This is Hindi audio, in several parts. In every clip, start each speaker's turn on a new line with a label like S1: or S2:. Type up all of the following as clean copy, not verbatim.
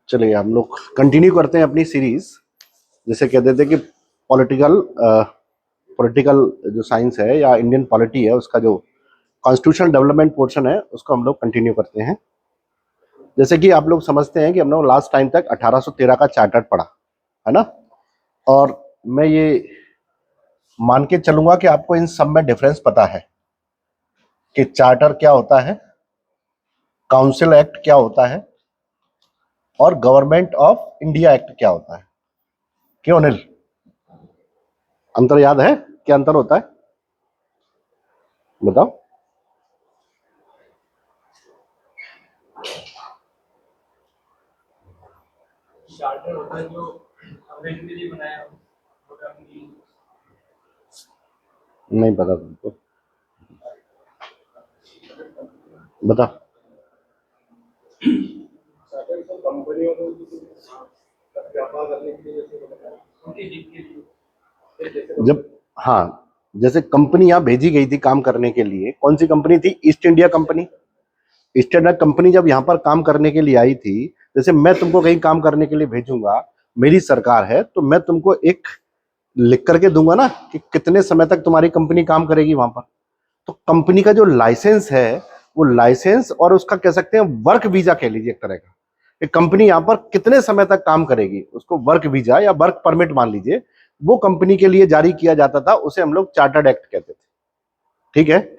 S1: चलिए हम लोग कंटिन्यू करते हैं अपनी सीरीज। जैसे कहते थे कि पॉलिटिकल जो साइंस है या इंडियन पॉलिटी है उसका जो कॉन्स्टिट्यूशनल डेवलपमेंट पोर्शन है उसको हम लोग कंटिन्यू करते हैं। जैसे कि आप लोग समझते हैं कि हम लोग लास्ट टाइम तक 1813 का चार्टर पढ़ा है ना, और मैं ये मान के चलूंगा कि आपको इन सब में डिफरेंस पता है कि चार्टर क्या होता है, काउंसिल एक्ट क्या होता है और गवर्नमेंट ऑफ इंडिया एक्ट क्या होता है। क्यों अनिल, अंतर याद है? क्या अंतर होता है बताओ।
S2: चार्टर होता है जो अंग्रेजों के लिए बनाया हो।
S1: नहीं पता तुमको, बता।
S2: चार्टर तो कंपनियों को व्यापार करने के लिए उनकी जीत के लिए
S1: जब हाँ, जैसे कंपनियां भेजी गई थी काम करने के लिए, कौन सी कंपनी थी? East India company. East India company जब यहाँ पर काम करने के लिए आई थी, जैसे मैं तुमको कहीं काम करने के लिए भेजूंगा, मेरी सरकार है तो मैं तुमको एक लिख करके दूंगा ना कि कितने समय तक तुम्हारी कंपनी काम करेगी वहां पर। तो कंपनी का जो लाइसेंस है वो लाइसेंस और उसका कह सकते हैं वर्क वीजा कह लीजिए एक तरह का, कि कंपनी यहाँ पर कितने समय तक काम करेगी उसको वर्क वीजा या वर्क परमिट मान लीजिए, वो कंपनी के लिए जारी किया जाता था, उसे हम लोग चार्टर्ड एक्ट कहते थे। ठीक है,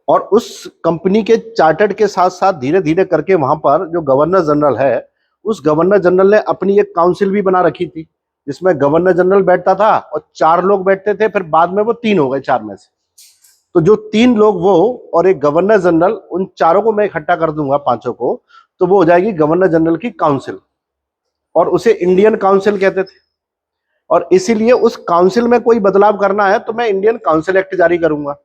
S1: और उस कंपनी के चार्टर्ड के साथ साथ धीरे धीरे करके वहां पर जो गवर्नर जनरल है, उस गवर्नर जनरल ने अपनी एक काउंसिल भी बना रखी थी जिसमें गवर्नर जनरल बैठता था और 4 लोग बैठते थे, फिर बाद में वो 3 हो गए 4 में से। तो जो 3 लोग वो और एक गवर्नर जनरल, उन चारों को मैं इकट्ठा कर दूंगा 5 को, तो वो हो जाएगी गवर्नर जनरल की काउंसिल, और उसे इंडियन काउंसिल कहते थे। और इसीलिए उस काउंसिल में कोई बदलाव करना है तो मैं इंडियन काउंसिल एक्ट जारी करूंगा।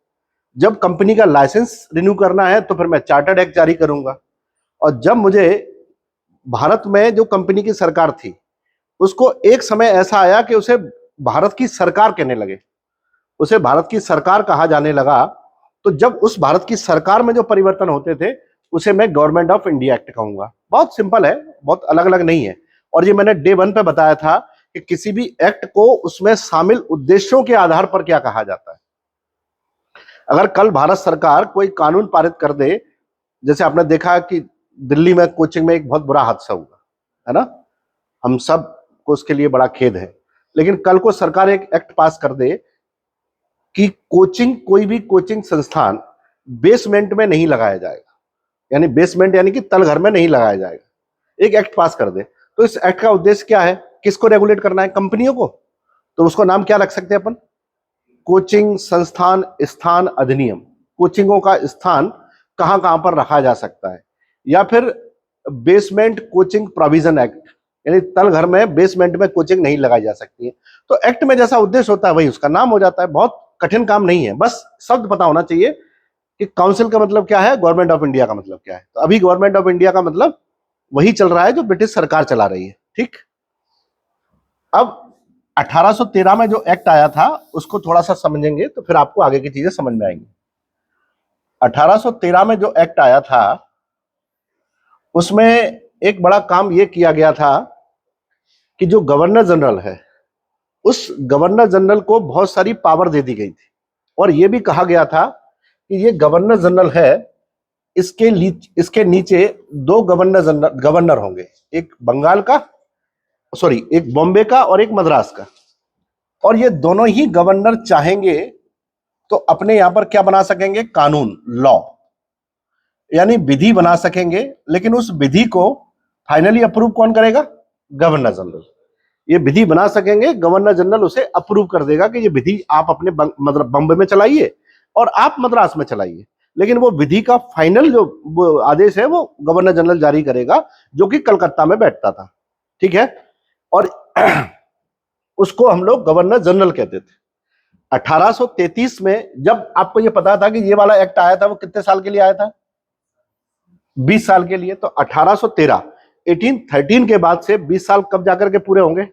S1: जब कंपनी का लाइसेंस रिन्यू करना है तो फिर मैं चार्टर्ड एक्ट जारी करूंगा। और जब मुझे भारत में जो कंपनी की सरकार थी उसको एक समय ऐसा आया कि उसे भारत की सरकार कहने लगे, उसे भारत की सरकार कहा जाने लगा, तो जब उस भारत की सरकार में जो परिवर्तन होते थे उसे मैं गवर्नमेंट ऑफ इंडिया एक्ट कहूंगा। बहुत सिंपल है, बहुत अलग अलग नहीं है। और ये मैंने डे 1 पे बताया था कि किसी भी एक्ट को उसमें शामिल उद्देश्यों के आधार पर क्या कहा जाता है। अगर कल भारत सरकार कोई कानून पारित कर दे, जैसे आपने देखा कि दिल्ली में कोचिंग में एक बहुत बुरा हादसा हुआ है ना, हम सब को उसके लिए बड़ा खेद है, लेकिन कल को सरकार एक एक्ट पास कर दे कि कोचिंग, कोई भी कोचिंग संस्थान बेसमेंट में नहीं लगाया जाएगा, यानी बेसमेंट यानी कि तलघर में नहीं लगाया जाएगा, एक एक्ट पास कर दे, तो इस एक्ट का उद्देश्य क्या है? किसको रेगुलेट करना है? कंपनियों को। तो उसको नाम क्या रख सकते हैं अपन? कोचिंग संस्थान स्थान अधिनियम। कोचिंगों का स्थान कहां कहां पर रखा जा सकता है, या फिर बेसमेंट कोचिंग प्रोविजन एक्ट, यानी तल घर में बेसमेंट में कोचिंग नहीं लगाई जा सकती है। तो एक्ट में जैसा उद्देश्य होता है वही उसका नाम हो जाता है। बहुत कठिन काम नहीं है, बस शब्द पता होना चाहिए कि काउंसिल का मतलब क्या है, गवर्नमेंट ऑफ इंडिया का मतलब क्या है। तो अभी गवर्नमेंट ऑफ इंडिया का मतलब वही चल रहा है जो ब्रिटिश सरकार चला रही है। ठीक, अब 1813 में जो एक्ट आया था उसको थोड़ा सा समझेंगे तो फिर आपको आगे की चीजें समझ में आएंगी। 1813 में जो एक्ट आया था उसमें एक बड़ा काम यह किया गया था कि जो गवर्नर जनरल है, उस गवर्नर जनरल को बहुत सारी पावर दे दी गई थी, और यह भी कहा गया था कि ये गवर्नर जनरल है, इसके नीचे 2 गवर्नर होंगे, एक बंगाल का, सॉरी एक बॉम्बे का और एक मद्रास का, और ये दोनों ही गवर्नर चाहेंगे तो अपने यहां पर क्या बना सकेंगे? कानून, लॉ, यानी विधि बना सकेंगे। लेकिन उस विधि को फाइनली अप्रूव कौन करेगा? Governor general. ये विधि बना सकेंगे, गवर्नर जनरल उसे अप्रूव कर देगा कि ये विधि आप अपने बॉम्बे में चलाइए और आप मद्रास में चलाइए, लेकिन वो विधि का फाइनल जो आदेश है वो गवर्नर जनरल जारी करेगा, जो कि कलकत्ता में बैठता था। ठीक है, और उसको हम लोग गवर्नर जनरल कहते थे। 1833 में जब आपको ये पता था कि ये वाला एक्ट आया था, वो कितने साल के लिए आया था? 20 साल के लिए। तो 1813 1813 के बाद से 20 साल कब जाकर के पूरे होंगे?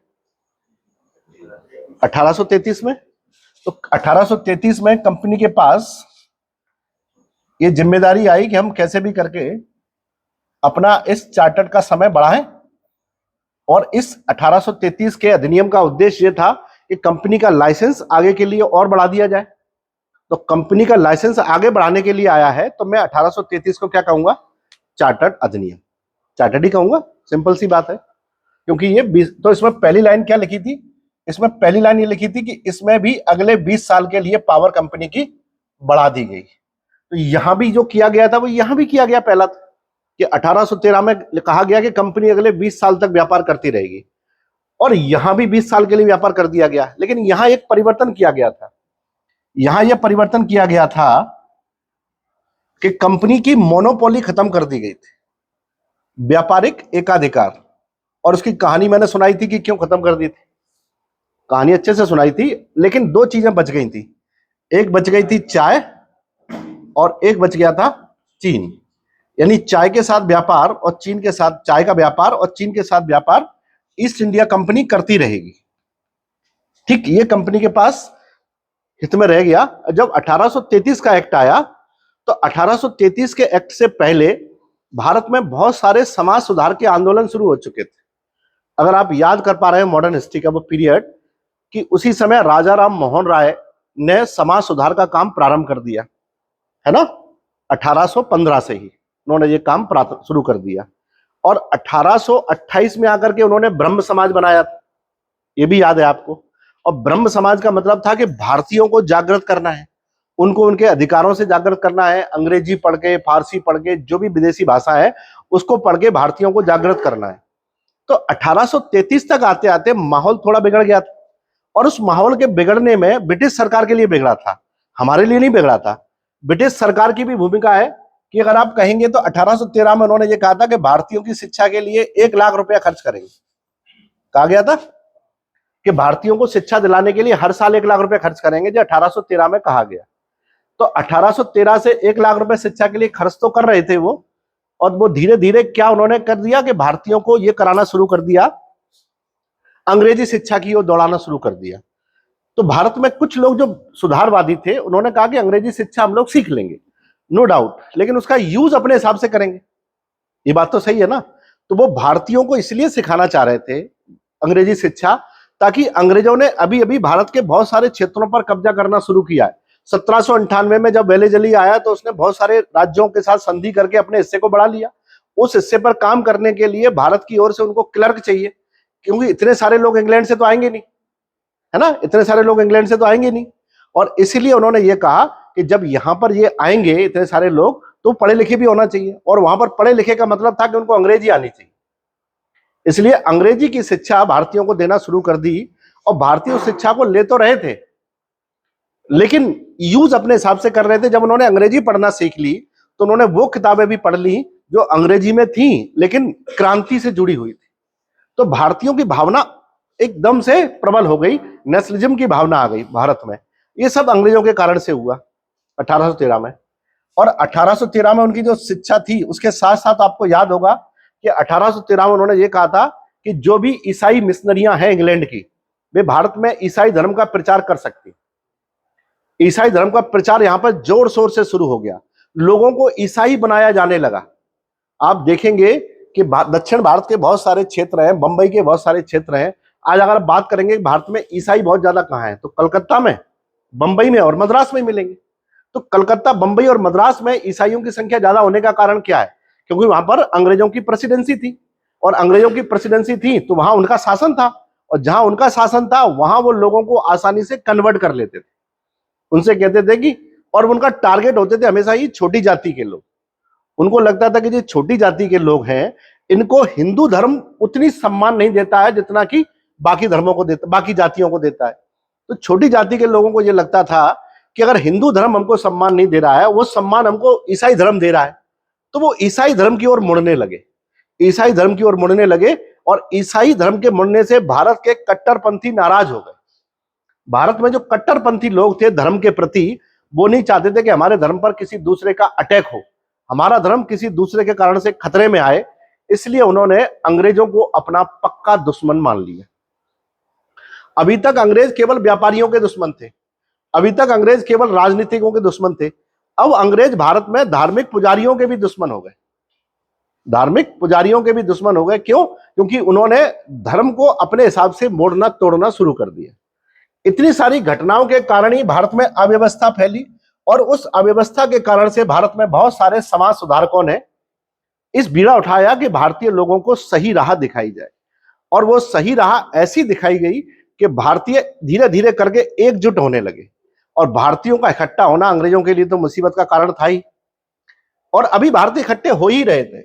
S1: 1833 में। तो 1833 में कंपनी के पास ये जिम्मेदारी आई कि हम कैसे भी करके अपना इस चार्टर्ड का समय बढ़ाएं और इस 1833 के अधिनियम का उद्देश्य यह था कि कंपनी का लाइसेंस आगे के लिए और बढ़ा दिया जाए। तो कंपनी का लाइसेंस आगे बढ़ाने के लिए आया है, तो मैं 1833 को क्या कहूंगा? चार्टर्ड अधिनियम, चार्टर्ड ही कहूंगा, सिंपल सी बात है। क्योंकि ये तो इसमें पहली लाइन क्या लिखी थी? इसमें पहली लाइन ये लिखी थी कि इसमें भी अगले 20 साल के लिए पावर कंपनी की बढ़ा दी गई। तो यहां भी जो किया गया था वो यहां भी किया गया पहला था कि 1813 में कहा गया कि कंपनी अगले 20 साल तक व्यापार करती रहेगी, और यहां भी 20 साल के लिए व्यापार कर दिया गया। लेकिन यहां एक परिवर्तन किया गया था, यहां यह परिवर्तन किया गया था कि कंपनी की मोनोपोली खत्म कर दी गई थी, व्यापारिक एकाधिकार। और उसकी कहानी मैंने सुनाई थी कि क्यों खत्म कर दी थी, कहानी अच्छे से सुनाई थी, लेकिन दो चीजें बच गई थी। एक बच गई थी चाय, और एक बच गया था चीन। यानी चाय के साथ व्यापार और चीन के साथ, चाय का व्यापार और चीन के साथ व्यापार ईस्ट इंडिया कंपनी करती रहेगी। ठीक, ये कंपनी के पास हित में रह गया। जब 1833 का एक्ट आया, तो 1833 के एक्ट से पहले भारत में बहुत सारे समाज सुधार के आंदोलन शुरू हो चुके थे। अगर आप याद कर पा रहे हैं मॉडर्न हिस्ट्री का वो पीरियड, कि उसी समय राजा राम मोहन राय ने समाज सुधार का काम प्रारंभ कर दिया है ना। 1815 से ही उन्होंने ये काम शुरू कर दिया, और 1828 में आकर के उन्होंने ब्रह्म समाज बनाया था, ये भी याद है आपको। और ब्रह्म समाज का मतलब था कि भारतीयों को जागृत करना है, उनको उनके अधिकारों से जागृत करना है। अंग्रेजी पढ़ के, फारसी पढ़ के, जो भी विदेशी भाषा है उसको पढ़ के भारतीयों को जागृत करना है। तो 1833 तक आते आते माहौल थोड़ा बिगड़ गया था, और उस माहौल के बिगड़ने में ब्रिटिश सरकार के लिए बिगड़ा था, हमारे लिए नहीं बिगड़ा था। ब्रिटिश सरकार की भी भूमिका है कि अगर आप कहेंगे तो 1813 में उन्होंने ये कहा था कि भारतीयों की शिक्षा के लिए 1 लाख रुपया खर्च करेंगे। कहा गया था कि भारतीयों को शिक्षा दिलाने के लिए हर साल 1 लाख रुपया खर्च करेंगे, जो 1813 में कहा गया। तो 1813 से 1 लाख रुपए शिक्षा के लिए खर्च तो कर रहे थे वो, और वो धीरे धीरे क्या उन्होंने कर दिया कि भारतीयों को ये कराना शुरू कर दिया, अंग्रेजी शिक्षा की ओर दौड़ाना शुरू कर दिया। तो भारत में कुछ लोग जो सुधारवादी थे, उन्होंने कहा कि अंग्रेजी शिक्षा हम लोग सीख लेंगे, नो डाउट, लेकिन उसका यूज अपने हिसाब से करेंगे। ये बात तो सही है ना। तो वो भारतीयों को इसलिए सिखाना चाह रहे थे अंग्रेजी शिक्षा, ताकि अंग्रेजों ने अभी अभी भारत के बहुत सारे क्षेत्रों पर कब्जा करना शुरू किया है। 1798 में जब वेलेजली आया तो उसने बहुत सारे राज्यों के साथ संधि करके अपने हिस्से को बढ़ा लिया। उस हिस्से पर काम करने के लिए भारत की ओर से उनको क्लर्क चाहिए, क्योंकि इतने सारे लोग इंग्लैंड से तो आएंगे नहीं, है ना, इतने सारे लोग इंग्लैंड से तो आएंगे नहीं। और इसीलिए उन्होंने ये कहा कि जब यहां पर ये आएंगे इतने सारे लोग, तो पढ़े लिखे भी होना चाहिए, और वहां पर पढ़े लिखे का मतलब था कि उनको अंग्रेजी आनी चाहिए। इसलिए अंग्रेजी की शिक्षा भारतीयों को देना शुरू कर दी, और भारतीय उस शिक्षा को ले तो रहे थे, लेकिन यूज अपने हिसाब से कर रहे थे। जब उन्होंने अंग्रेजी पढ़ना सीख ली, तो उन्होंने वो किताबें भी पढ़ ली जो अंग्रेजी में थी, लेकिन क्रांति से जुड़ी हुई थी। तो भारतीयों की भावना एकदम से प्रबल हो गई, नेशनलिज्म की भावना आ गई भारत में। ये सब अंग्रेजों के कारण से हुआ 1813 में। और 1813 में उनकी जो शिक्षा थी, उसके साथ साथ आपको याद होगा कि 1813 में उन्होंने ये कहा था कि जो भी ईसाई मिशनरियां हैं इंग्लैंड की, वे भारत में ईसाई धर्म का प्रचार कर सकती। ईसाई धर्म का प्रचार यहां पर जोर शोर से शुरू हो गया, लोगों को ईसाई बनाया जाने लगा। आप देखेंगे कि दक्षिण भारत के बहुत सारे क्षेत्र हैं, बंबई के बहुत सारे क्षेत्र हैं। आज अगर आप बात करेंगे भारत में ईसाई बहुत ज्यादा कहां है, तो कलकत्ता में, बंबई में और मद्रास में मिलेंगे। तो कलकत्ता, बंबई और मद्रास में ईसाइयों की संख्या ज्यादा होने का कारण क्या है? क्योंकि वहां पर अंग्रेजों की प्रेसिडेंसी थी, और अंग्रेजों की प्रेसिडेंसी थी तो वहां उनका शासन था, और जहां उनका शासन था वहां वो लोगों को आसानी से कन्वर्ट कर लेते थे। उनसे कहते थे कि, और उनका टारगेट होते थे हमेशा ही छोटी जाति के लोग। उनको लगता था कि जो छोटी जाति के लोग हैं, इनको हिंदू धर्म उतनी सम्मान नहीं देता है जितना कि बाकी धर्मों को देता, बाकी जातियों को देता है। तो छोटी जाति के लोगों को यह लगता था कि अगर हिंदू धर्म हमको सम्मान नहीं दे रहा है, वो सम्मान हमको ईसाई धर्म दे रहा है। तो वो ईसाई धर्म की ओर मुड़ने लगे, ईसाई धर्म की ओर मुड़ने लगे, और ईसाई धर्म के मुड़ने से भारत के कट्टरपंथी नाराज हो गए। भारत में जो कट्टरपंथी लोग थे धर्म के प्रति, वो नहीं चाहते थे कि हमारे धर्म पर किसी दूसरे का अटैक हो, हमारा धर्म किसी दूसरे के कारण से खतरे में आए। इसलिए उन्होंने अंग्रेजों को अपना पक्का दुश्मन मान लिया। अभी तक अंग्रेज केवल व्यापारियों के दुश्मन थे, अभी तक अंग्रेज केवल राजनीतिकों के दुश्मन थे। अब अंग्रेज भारत में धार्मिक पुजारियों के भी दुश्मन हो गए। धार्मिक पुजारियों के भी दुश्मन हो गए। क्यों? क्योंकि उन्होंने धर्म को अपने हिसाब से मोड़ना तोड़ना शुरू कर दिया। इतनी सारी घटनाओं के कारण ही भारत में अव्यवस्था फैली, और उस अव्यवस्था के कारण से भारत में बहुत सारे समाज सुधारकों ने इस बीड़ा उठाया कि भारतीय लोगों को सही राह दिखाई जाए। और वो सही राह ऐसी दिखाई गई कि भारतीय धीरे धीरे करके एकजुट होने लगे। और भारतीयों का इकट्ठा होना अंग्रेजों के लिए तो मुसीबत का कारण था ही, और अभी भारतीय इकट्ठे हो ही रहे थे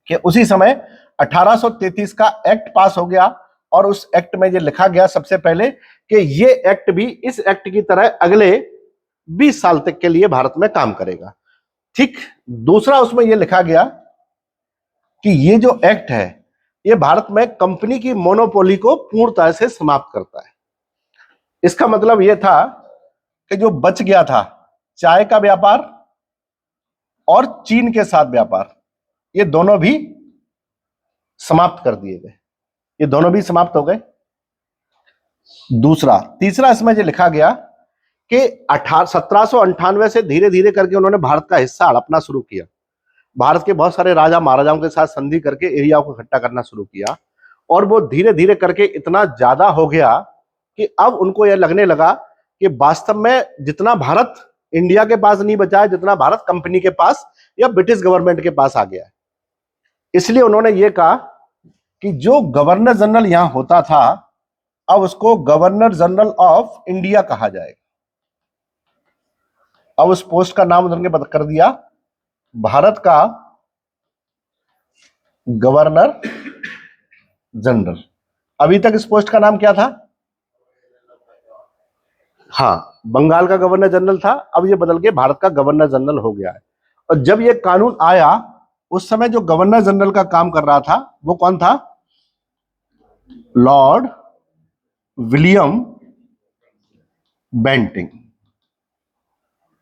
S1: कि उसी समय 1833 का एक्ट पास हो गया। और उस एक्ट में ये लिखा गया सबसे पहले कि ये एक्ट भी इस एक्ट की तरह अगले 20 साल तक के लिए भारत में काम करेगा। ठीक, दूसरा उसमें यह लिखा गया कि ये जो एक्ट है ये भारत में कंपनी की मोनोपोली को पूर्णतः से समाप्त करता है। इसका मतलब यह था कि जो बच गया था चाय का व्यापार और चीन के साथ व्यापार, ये दोनों भी समाप्त कर दिए गए, ये दोनों भी समाप्त हो गए। तीसरा इसमें जो लिखा गया कि 1798 से धीरे धीरे करके उन्होंने भारत का हिस्सा हड़पना शुरू किया। भारत के बहुत सारे राजा महाराजाओं के साथ संधि करके एरिया को इकट्ठा करना शुरू किया, और वो धीरे धीरे करके इतना ज्यादा हो गया कि अब उनको यह लगने लगा कि वास्तव में जितना भारत इंडिया के पास नहीं बचा है, जितना भारत कंपनी के पास या ब्रिटिश गवर्नमेंट के पास आ गया है। इसलिए उन्होंने ये कहा कि जो गवर्नर जनरल यहां होता था अब उसको गवर्नर जनरल ऑफ इंडिया कहा जाएगा। अब उस पोस्ट का नाम उन्होंने कर दिया भारत का गवर्नर जनरल। अभी तक इस पोस्ट का नाम क्या था? हाँ, बंगाल का गवर्नर जनरल था, अब ये बदल के भारत का गवर्नर जनरल हो गया है। और जब ये कानून आया उस समय जो गवर्नर जनरल का काम कर रहा था वो कौन था? Lord William Bentinck.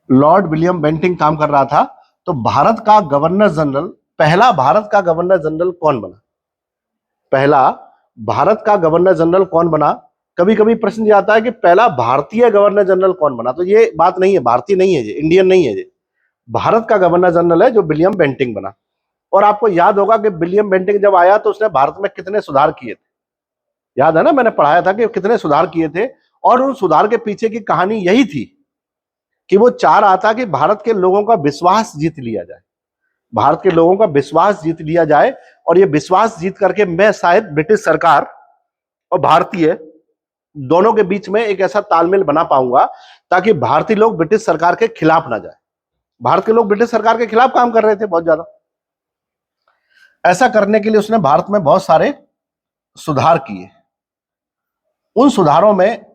S1: Lord William Bentinck काम कर रहा था। तो भारत का गवर्नर जनरल, पहला भारत का गवर्नर जनरल कौन बना? पहला भारत का गवर्नर जनरल कौन बना? कभी कभी प्रश्न ये आता है कि पहला भारतीय गवर्नर जनरल कौन बना, तो ये बात नहीं है, भारतीय नहीं है, ये इंडियन नहीं है, ये भारत का गवर्नर जनरल है जो विलियम बेंटिंग बना। और आपको याद होगा कि विलियम बेंटिंग जब आया तो उसने भारत में कितने सुधार किए थे, याद है ना? मैंने पढ़ाया था कि कितने सुधार किए थे, और उन सुधार के पीछे की कहानी यही थी कि वो चाह रहा था कि भारत के लोगों का विश्वास जीत लिया जाए, भारत के लोगों का विश्वास जीत लिया जाए। और ये विश्वास जीत करके मैं शायद ब्रिटिश सरकार और भारतीय दोनों के बीच में एक ऐसा तालमेल बना पाऊंगा ताकि भारतीय लोग ब्रिटिश सरकार के खिलाफ ना जाए। भारत के लोग ब्रिटिश सरकार के खिलाफ काम कर रहे थे बहुत ज्यादा। ऐसा करने के लिए उसने भारत में बहुत सारे सुधार किए। उन सुधारों में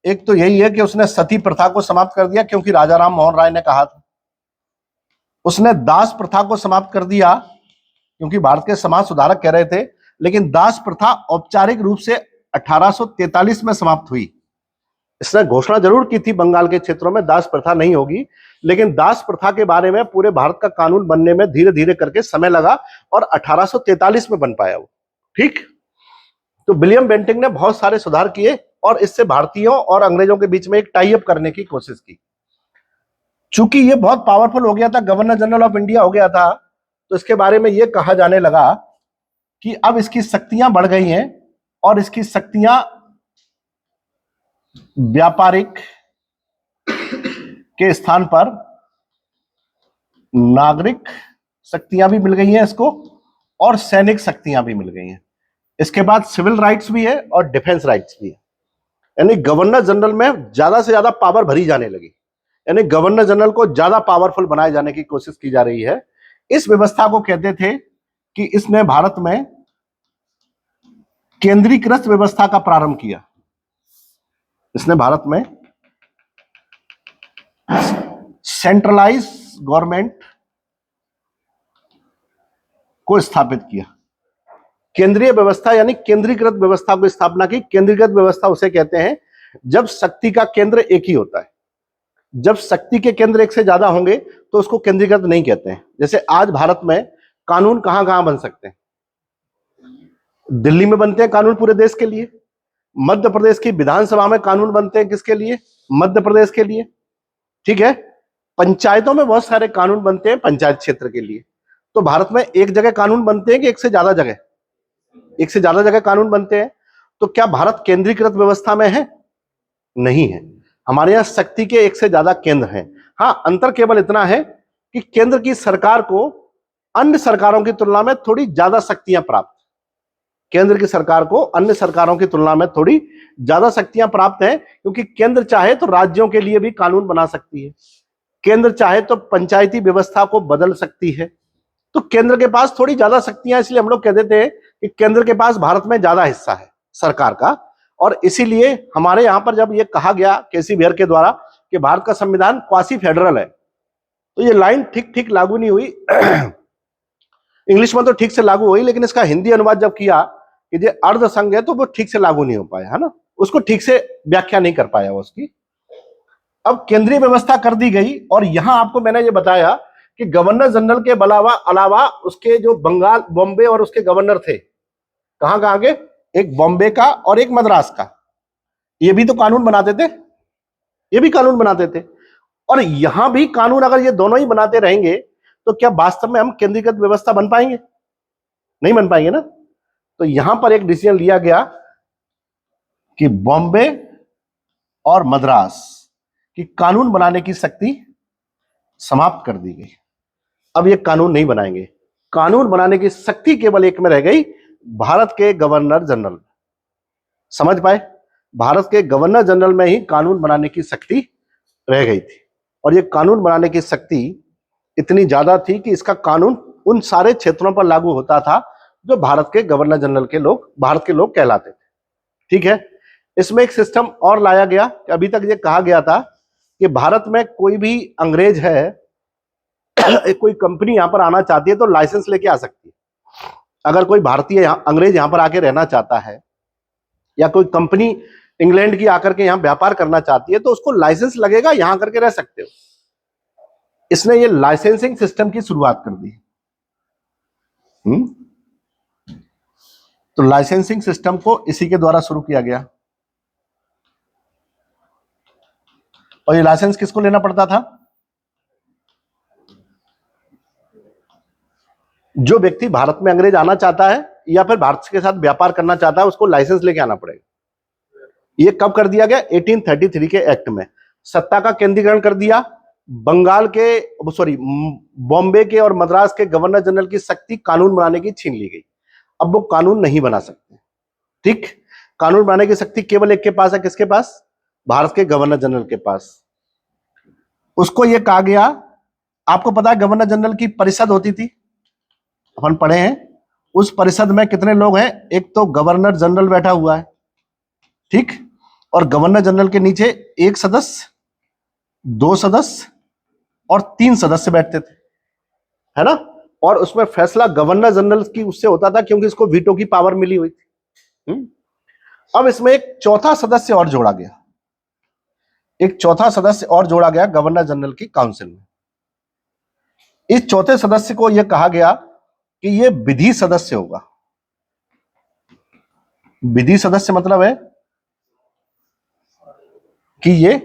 S1: एक तो यही है कि उसने सती प्रथा को समाप्त कर दिया, क्योंकि राजा राम मोहन राय ने कहा था। उसने दास प्रथा को समाप्त कर दिया, क्योंकि भारत के समाज सुधारक कह रहे थे। लेकिन दास प्रथा औपचारिक रूप से 1843 में समाप्त हुई। इसने घोषणा जरूर की थी बंगाल के क्षेत्रों में दास प्रथा नहीं होगी, लेकिन दास प्रथा के बारे में पूरे भारत का कानून बनने में धीरे धीरे करके समय लगा, और 1843 में बन पाया वो। ठीक, तो विलियम बेंटिंग ने बहुत सारे सुधार किए और इससे भारतीयों और अंग्रेजों के बीच में एक टाई अप करने की कोशिश की। चूंकि ये बहुत पावरफुल हो गया था, गवर्नर जनरल ऑफ इंडिया हो गया था, तो इसके बारे में यह कहा जाने लगा कि अब इसकी शक्तियां बढ़ गई हैं, और इसकी शक्तियां व्यापारिक के स्थान पर नागरिक शक्तियां भी मिल गई हैं इसको, और सैनिक शक्तियां भी मिल गई हैं। इसके बाद सिविल राइट्स भी है और डिफेंस राइट्स भी है। यानी गवर्नर जनरल में ज्यादा से ज्यादा पावर भरी जाने लगी, यानी गवर्नर जनरल को ज्यादा पावरफुल बनाए जाने की कोशिश की जा रही है। इस व्यवस्था को कहते थे कि इसने भारत में केंद्रीकृत व्यवस्था का प्रारंभ किया। इसने भारत में सेंट्रलाइज गवर्नमेंट को स्थापित किया। केंद्रीय व्यवस्था यानी केंद्रीकृत व्यवस्था को स्थापना की। केंद्रीकृत व्यवस्था उसे कहते हैं जब शक्ति का केंद्र एक ही होता है। जब शक्ति के केंद्र एक से ज्यादा होंगे तो उसको केंद्रीकृत नहीं कहते हैं। जैसे आज भारत में कानून कहां कहां बन सकते हैं? दिल्ली में बनते हैं कानून पूरे देश के लिए। मध्य प्रदेश की विधानसभा में कानून बनते हैं किसके लिए? मध्य प्रदेश के लिए। ठीक है, पंचायतों में बहुत सारे कानून बनते हैं पंचायत क्षेत्र के लिए। तो भारत में एक जगह कानून बनते हैं कि एक से ज्यादा जगह कानून बनते हैं? तो क्या भारत केंद्रीकृत व्यवस्था में है? नहीं है। हमारे यहाँ शक्ति के एक से ज्यादा केंद्र हैं। हाँ, अंतर केवल इतना है कि केंद्र की सरकार को अन्य सरकारों की तुलना में थोड़ी ज्यादा शक्तियां प्राप्त, केंद्र की सरकार को अन्य सरकारों की तुलना में थोड़ी ज्यादा शक्तियां प्राप्त हैं, क्योंकि केंद्र चाहे तो राज्यों के लिए भी कानून बना सकती है, केंद्र चाहे तो पंचायती व्यवस्था को बदल सकती है। तो केंद्र के पास थोड़ी ज्यादा शक्तियां, इसलिए हम लोग कह देते हैं कि केंद्र के पास भारत में ज्यादा हिस्सा है सरकार का। और इसीलिए हमारे यहां पर जब ये कहा गया केसी बियर के द्वारा कि भारत का संविधान क्वासी फेडरल है, तो ये लाइन ठीक ठीक लागू नहीं हुई। इंग्लिश में तो ठीक से लागू हुई, लेकिन इसका हिंदी अनुवाद जब किया कि ये अर्ध संघ है, तो वो ठीक से लागू नहीं हो पाया, है ना, उसको ठीक से व्याख्या नहीं कर पाया वो उसकी। अब केंद्रीय व्यवस्था कर दी गई, और यहां आपको मैंने ये बताया कि गवर्नर जनरल के अलावा उसके जो बंगाल, बॉम्बे और उसके गवर्नर थे, कहां कहां के, एक बॉम्बे का और एक मद्रास का, ये भी तो कानून बनाते थे, ये भी कानून बनाते थे। और यहां भी कानून अगर ये दोनों ही बनाते रहेंगे तो क्या वास्तव में हम केंद्रीकृत व्यवस्था बन पाएंगे? नहीं बन पाएंगे ना। तो यहां पर एक डिसीजन लिया गया कि बॉम्बे और मद्रास की कानून बनाने की शक्ति समाप्त कर दी गई। अब ये कानून नहीं बनाएंगे, कानून बनाने की शक्ति केवल एक में रह गई, भारत के गवर्नर जनरल। समझ पाए? भारत के गवर्नर जनरल में ही कानून बनाने की शक्ति रह गई थी। और ये कानून बनाने की शक्ति इतनी ज्यादा थी कि इसका कानून उन सारे क्षेत्रों पर लागू होता था जो भारत के गवर्नर जनरल के लोग, भारत के लोग कहलाते थे। ठीक है। इसमें एक सिस्टम और लाया गया कि अभी तक ये कहा गया था कि भारत में कोई भी अंग्रेज है, कोई कंपनी यहां पर आना चाहती है तो लाइसेंस लेके आ सकती है। अगर कोई भारतीय अंग्रेज यहां पर आके रहना चाहता है, या कोई कंपनी इंग्लैंड की आकर के यहां व्यापार करना चाहती है, तो उसको लाइसेंस लगेगा, यहां करके रह सकते हो। इसने ये लाइसेंसिंग सिस्टम की शुरुआत कर दी। तो लाइसेंसिंग सिस्टम को इसी के द्वारा शुरू किया गया। और ये लाइसेंस किसको लेना पड़ता था? जो व्यक्ति भारत में अंग्रेज आना चाहता है या फिर भारत के साथ व्यापार करना चाहता है, उसको लाइसेंस लेके आना पड़ेगा। ये कब कर दिया गया? 1833 के एक्ट में। सत्ता का केंद्रीकरण कर दिया। बंगाल के, बॉम्बे के और मद्रास के गवर्नर जनरल की शक्ति कानून बनाने की छीन ली गई। अब वो कानून नहीं बना सकते। ठीक, कानून बनाने की शक्ति केवल एक के पास है। किसके पास? भारत के गवर्नर जनरल के पास। उसको ये कहा गया, आपको पता है गवर्नर जनरल की परिषद होती थी, अपन पढ़े हैं। उस परिषद में कितने लोग हैं? एक तो गवर्नर जनरल बैठा हुआ है, ठीक, और गवर्नर जनरल के नीचे एक सदस्य, दो सदस्य और तीन सदस्य बैठते थे, है ना। और उसमें फैसला गवर्नर जनरल की उससे होता था, क्योंकि इसको वीटो की पावर मिली हुई थी। अब इसमें एक चौथा सदस्य और जोड़ा गया, एक चौथा सदस्य और जोड़ा गया गवर्नर जनरल की काउंसिल में। इस चौथे सदस्य को यह कहा गया कि यह विधि सदस्य होगा। विधि सदस्य मतलब है कि ये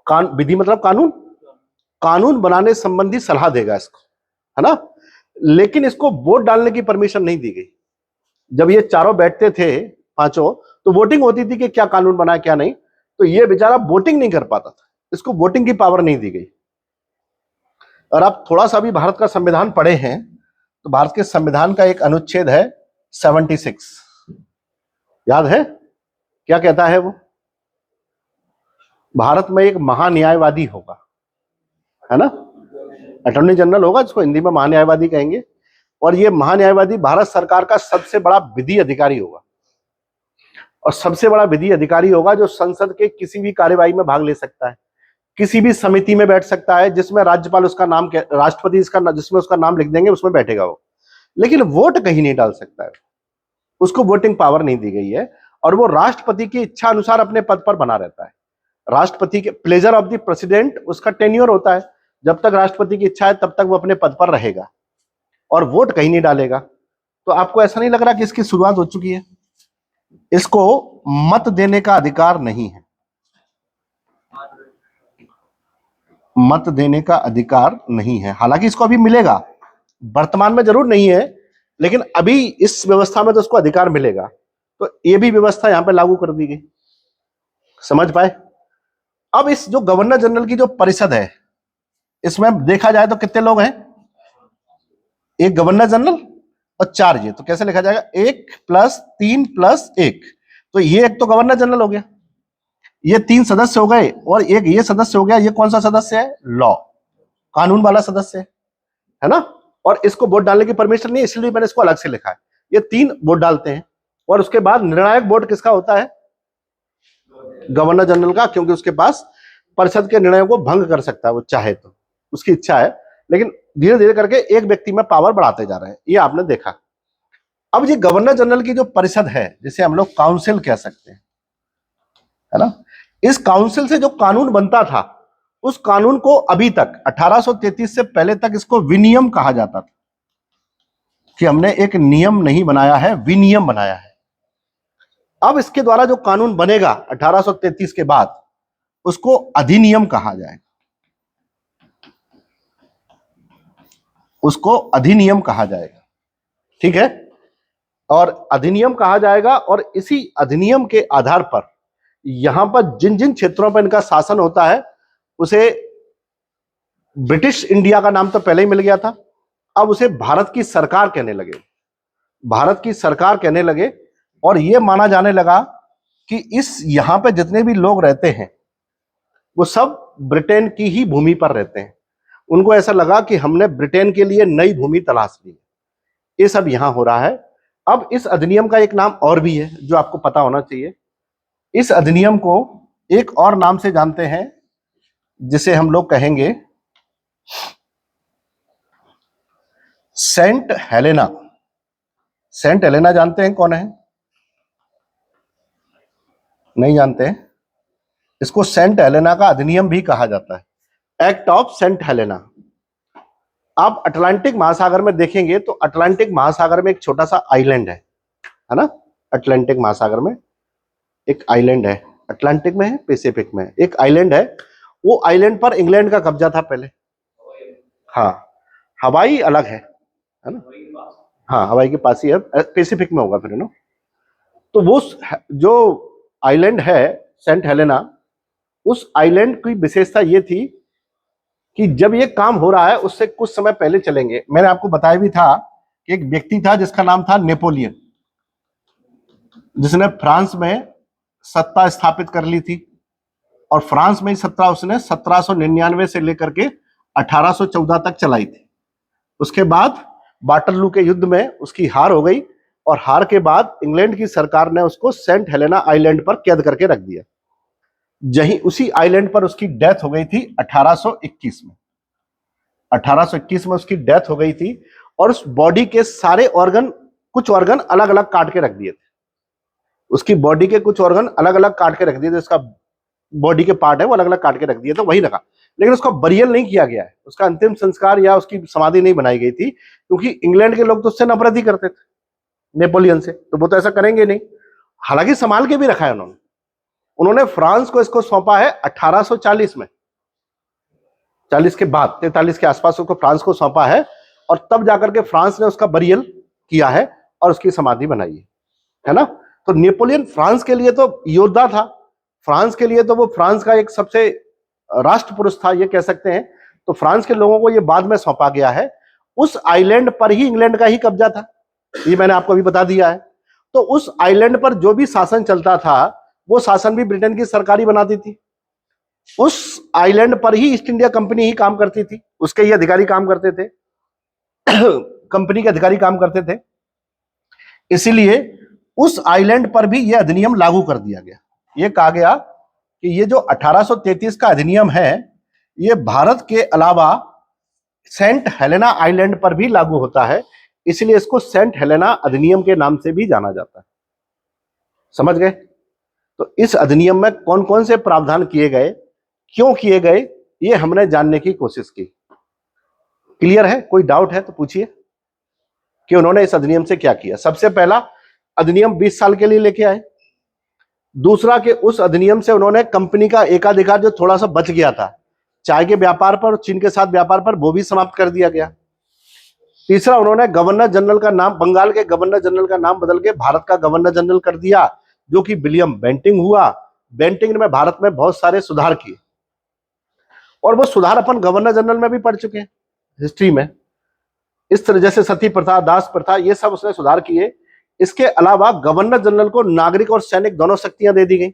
S1: विधि मतलब कानून, कानून बनाने संबंधी सलाह देगा इसको, है ना। लेकिन इसको वोट डालने की परमिशन नहीं दी गई। जब ये चारों बैठते थे, पांचों, तो वोटिंग होती थी कि क्या कानून बना क्या नहीं, तो ये बेचारा वोटिंग नहीं कर पाता था, इसको वोटिंग की पावर नहीं दी गई। और आप थोड़ा सा भी भारत का संविधान पढ़े हैं तो भारत के संविधान का एक अनुच्छेद है 76, याद है क्या कहता है वो? भारत में एक महान्यायवादी होगा, है ना, अटॉर्नी जनरल होगा, जिसको हिंदी में महान्यायवादी कहेंगे। और ये महान्यायवादी भारत सरकार का सबसे बड़ा विधि अधिकारी होगा, और सबसे बड़ा विधि अधिकारी होगा जो संसद के किसी भी कार्यवाही में भाग ले सकता है, किसी भी समिति में बैठ सकता है जिसमें राज्यपाल उसका नाम, राष्ट्रपति इसका, जिसमें उसका नाम लिख देंगे उसमें बैठेगा वो, लेकिन वोट कहीं नहीं डाल सकता है, उसको वोटिंग पावर नहीं दी गई है। और वो राष्ट्रपति की इच्छा अनुसार अपने पद पर बना रहता है। राष्ट्रपति के प्लेजर ऑफ द प्रेसिडेंट उसका टेन्योर होता है, जब तक राष्ट्रपति की इच्छा है तब तक वो अपने पद पर रहेगा, और वोट कहीं नहीं डालेगा। तो आपको ऐसा नहीं लग रहा कि इसकी शुरुआत हो चुकी है? इसको मत देने का अधिकार नहीं है, मत देने का अधिकार नहीं है, हालांकि इसको अभी मिलेगा, वर्तमान में जरूर नहीं है, लेकिन अभी इस व्यवस्था में तो उसको अधिकार मिलेगा। तो ये भी व्यवस्था यहां पे लागू कर दी गई, समझ पाए। अब इस जो गवर्नर जनरल की जो परिषद है, इसमें देखा जाए तो कितने लोग हैं, एक गवर्नर जनरल और 4 ये, तो कैसे लिखा जाएगा, 1 + 3 + 1, तो ये एक तो गवर्नर जनरल हो गया, ये 3 सदस्य हो गए, और एक ये सदस्य हो गया। ये कौन सा सदस्य है, लॉ, कानून वाला सदस्य है ना। और इसको वोट डालने की परमिशन नहीं, इसलिए मैंने इसको अलग से लिखा है। ये 3 वोट डालते हैं, और उसके बाद निर्णायक वोट किसका होता है, गवर्नर जनरल का, क्योंकि उसके पास परिषद के निर्णयों को भंग कर सकता है वो चाहे तो, उसकी इच्छा है। लेकिन धीरे धीरे करके एक व्यक्ति में पावर बढ़ाते जा रहे हैं, ये आपने देखा। अब ये गवर्नर जनरल की जो परिषद है, जिसे हम लोग काउंसिल कह सकते हैं, है ना, इस काउंसिल से जो कानून बनता था, उस कानून को अभी तक 1833 से पहले तक इसको विनियम कहा जाता था, कि हमने एक नियम नहीं बनाया है, विनियम बनाया है। अब इसके द्वारा जो कानून बनेगा 1833 के बाद, उसको अधिनियम कहा जाएगा, उसको अधिनियम कहा जाएगा, ठीक है। और अधिनियम कहा जाएगा, और इसी अधिनियम के आधार पर यहां पर जिन जिन क्षेत्रों पर इनका शासन होता है, उसे ब्रिटिश इंडिया का नाम तो पहले ही मिल गया था, अब उसे भारत की सरकार कहने लगे, भारत की सरकार कहने लगे। और यह माना जाने लगा कि इस यहां पे जितने भी लोग रहते हैं, वो सब ब्रिटेन की ही भूमि पर रहते हैं। उनको ऐसा लगा कि हमने ब्रिटेन के लिए नई भूमि तलाश ली, ये सब यहां हो रहा है। अब इस अधिनियम का एक नाम और भी है जो आपको पता होना चाहिए। इस अधिनियम को एक और नाम से जानते हैं, जिसे हम लोग कहेंगे सेंट हेलेना। सेंट हेलेना जानते हैं कौन है, नहीं जानते हैं। इसको सेंट हेलेना का अधिनियम भी कहा जाता है, एक्ट ऑफ सेंट हेलेना। आप अटलांटिक महासागर में देखेंगे तो अटलांटिक महासागर में एक छोटा सा आइलैंड है ना, अटलांटिक महासागर में एक आइलैंड है, अटलांटिक में है, पैसिफिक में है, एक आइलैंड है। वो आइलैंड पर इंग्लैंड का कब्जा था पहले। हाँ, हवाई अलग है ना, हाँ हवाई के पास ही है, पैसिफिक में होगा फिर ना। तो वो जो आइलैंड है सेंट हेलेना, उस आइलैंड की विशेषता ये थी कि जब ये काम हो रहा है उससे कुछ समय पहले चलेंगे, मैंने आपको बताया भी था कि एक व्यक्ति था जिसका नाम था नेपोलियन, जिसने फ्रांस में सत्ता स्थापित कर ली थी, और फ्रांस में ही सत्ता उसने 1799 से लेकर के 1814 तक चलाई थी। उसके बाद वाटरलू के युद्ध में उसकी हार हो गई, और हार के बाद इंग्लैंड की सरकार ने उसको सेंट हेलेना आइलैंड पर कैद करके रख दिया। यही उसी आइलैंड पर उसकी डेथ हो गई थी 1821 में। 1821 में उसकी डेथ हो गई थी, और उस बॉडी के सारे ऑर्गन, कुछ ऑर्गन अलग अलग काट के रख दिए थे, उसकी बॉडी के कुछ ऑर्गन अलग अलग काट के रख दिए थे, उसका बॉडी के पार्ट है वो अलग अलग काट के रख दिए थे, वही रखा। लेकिन उसका बरियल नहीं किया गया है, उसका अंतिम संस्कार या उसकी समाधि नहीं बनाई गई थी, क्योंकि इंग्लैंड के लोग तो उससे नफरत ही करते थे, नेपोलियन से, तो वो तो ऐसा करेंगे नहीं। हालांकि संभाल के भी रखा है उन्होंने फ्रांस को इसको सौंपा है 1840 में, 40 के बाद 43 के आसपास उसको फ्रांस को सौंपा है, और तब जाकर के फ्रांस ने उसका बरियल किया है और उसकी समाधि बनाई है ना। तो नेपोलियन फ्रांस के लिए तो योद्धा था, फ्रांस के लिए तो वो फ्रांस का एक सबसे राष्ट्र पुरुष था, ये कह सकते हैं। तो फ्रांस के लोगों को ये बाद में सौंपा गया है। उस आइलैंड पर ही इंग्लैंड का ही कब्जा था, ये मैंने आपको अभी बता दिया है। तो उस आइलैंड पर जो भी शासन चलता था, वो शासन भी ब्रिटेन की सरकारी बनाती थी। उस आइलैंड पर ही ईस्ट इंडिया कंपनी ही काम करती थी, उसके ही अधिकारी काम करते थे कंपनी के अधिकारी काम करते थे। इसीलिए उस आइलैंड पर भी यह अधिनियम लागू कर दिया गया। यह कहा गया कि ये जो 1833 का अधिनियम है, ये भारत के अलावा सेंट हेलेना आइलैंड पर भी लागू होता है, इसलिए इसको सेंट हेलेना अधिनियम के नाम से भी जाना जाता है। समझ गए। तो इस अधिनियम में कौन कौन से प्रावधान किए गए, क्यों किए गए, ये हमने जानने की कोशिश की। क्लियर है? कोई डाउट है तो पूछिए कि उन्होंने इस अधिनियम से क्या किया। सबसे पहला, अधिनियम 20 साल के लिए लेके आए। दूसरा, कि उस अधिनियम से उन्होंने कंपनी का एकाधिकार जो थोड़ा सा बच गया था चाय के व्यापार पर, चीन के साथ व्यापार पर, वो भी समाप्त कर दिया गया। तीसरा, उन्होंने गवर्नर जनरल का नाम, बंगाल के गवर्नर जनरल का नाम बदल के भारत का गवर्नर जनरल कर दिया, जो कि विलियम बेंटिंक हुआ। बेंटिंक ने भारत में बहुत सारे सुधार किए, और वो सुधार अपन गवर्नर जनरल में भी पढ़ चुके हैं हिस्ट्री में। इस तरह जैसे सती प्रथा, दास प्रथा, ये सब उसने सुधार किए। इसके अलावा गवर्नर जनरल को नागरिक और सैनिक दोनों शक्तियां दे दी गई,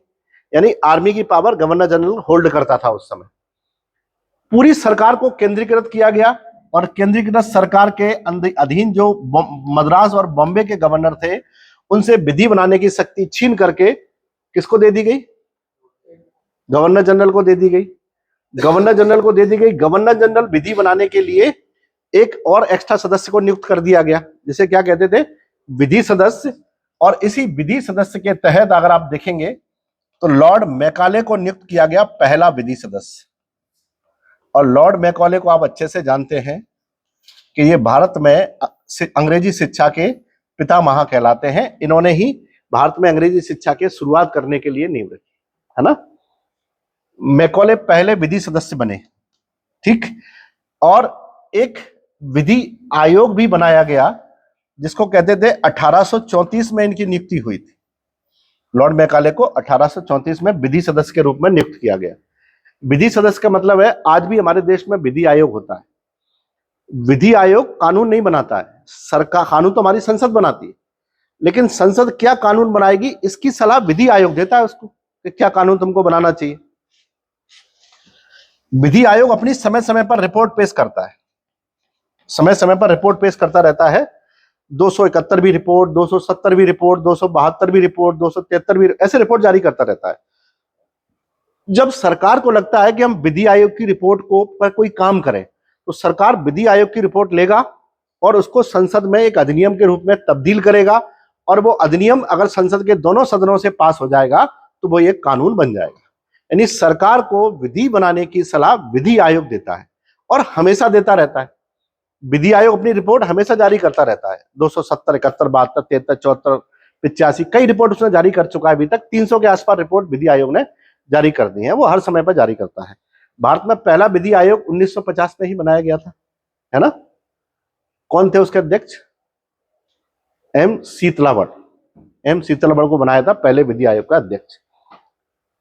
S1: यानी आर्मी की पावर गवर्नर जनरल होल्ड करता था उस समय। पूरी सरकार को केंद्रीकृत किया गया, और केंद्रीकृत सरकार के अधीन जो मद्रास और बॉम्बे के गवर्नर थे, उनसे विधि बनाने की शक्ति छीन करके किसको दे दी गई? गवर्नर जनरल को दे दी गई। गवर्नर जनरल को दे दी गई। गवर्नर जनरल विधि बनाने के लिए एक और एक्स्ट्रा सदस्य को नियुक्त कर दिया गया, जिसे क्या कहते थे? विधि सदस्य। और इसी विधि सदस्य के तहत अगर आप देखेंगे तो लॉर्ड मैकाले को नियुक्त किया गया पहला विधि सदस्य। और लॉर्ड मैकाले को आप अच्छे से जानते हैं कि ये भारत में अंग्रेजी शिक्षा के पितामह कहलाते हैं। इन्होंने ही भारत में अंग्रेजी शिक्षा के शुरुआत करने के लिए नींव रखी, है ना। मैकाले पहले विधि सदस्य बने, ठीक। और एक विधि आयोग भी बनाया गया, जिसको कहते थे 1834 में इनकी नियुक्ति हुई थी। लॉर्ड मैकाले को 1834 में विधि सदस्य के रूप में नियुक्त किया गया। विधि सदस्य का मतलब है, आज भी हमारे देश में विधि आयोग होता है। विधि आयोग कानून नहीं बनाता है, सरकार कानून तो हमारी संसद बनाती है, लेकिन संसद क्या कानून बनाएगी इसकी सलाह विधि आयोग देता है उसको, कि क्या कानून तुमको बनाना चाहिए। विधि आयोग अपनी समय समय पर रिपोर्ट पेश करता है, समय समय पर रिपोर्ट पेश करता रहता है। 271वीं रिपोर्ट, 270वीं रिपोर्ट, 272वीं रिपोर्ट, 273वीं, ऐसे रिपोर्ट जारी करता रहता है। जब सरकार को लगता है कि हम विधि आयोग की रिपोर्ट को पर कोई काम करें, तो सरकार विधि आयोग की रिपोर्ट लेगा और उसको संसद में एक अधिनियम के रूप में तब्दील करेगा, और वो अधिनियम अगर संसद के दोनों सदनों से पास हो जाएगा तो वो एक कानून बन जाएगा। यानी सरकार को विधि बनाने की सलाह विधि आयोग देता है, और हमेशा देता रहता है। विधि आयोग अपनी रिपोर्ट हमेशा जारी करता रहता है। 270, 71, 72, 73, 74, 85 कई रिपोर्ट उसने जारी कर चुका है। अभी तक 300 के आसपास रिपोर्ट विधि आयोग ने जारी कर दी है, वो हर समय पर जारी करता है। भारत में पहला विधि आयोग 1950 में ही बनाया गया था, है ना। कौन थे उसके अध्यक्ष? एम शीतलावड़। एम शीतलावड़ को बनाया था पहले विधि आयोग का अध्यक्ष।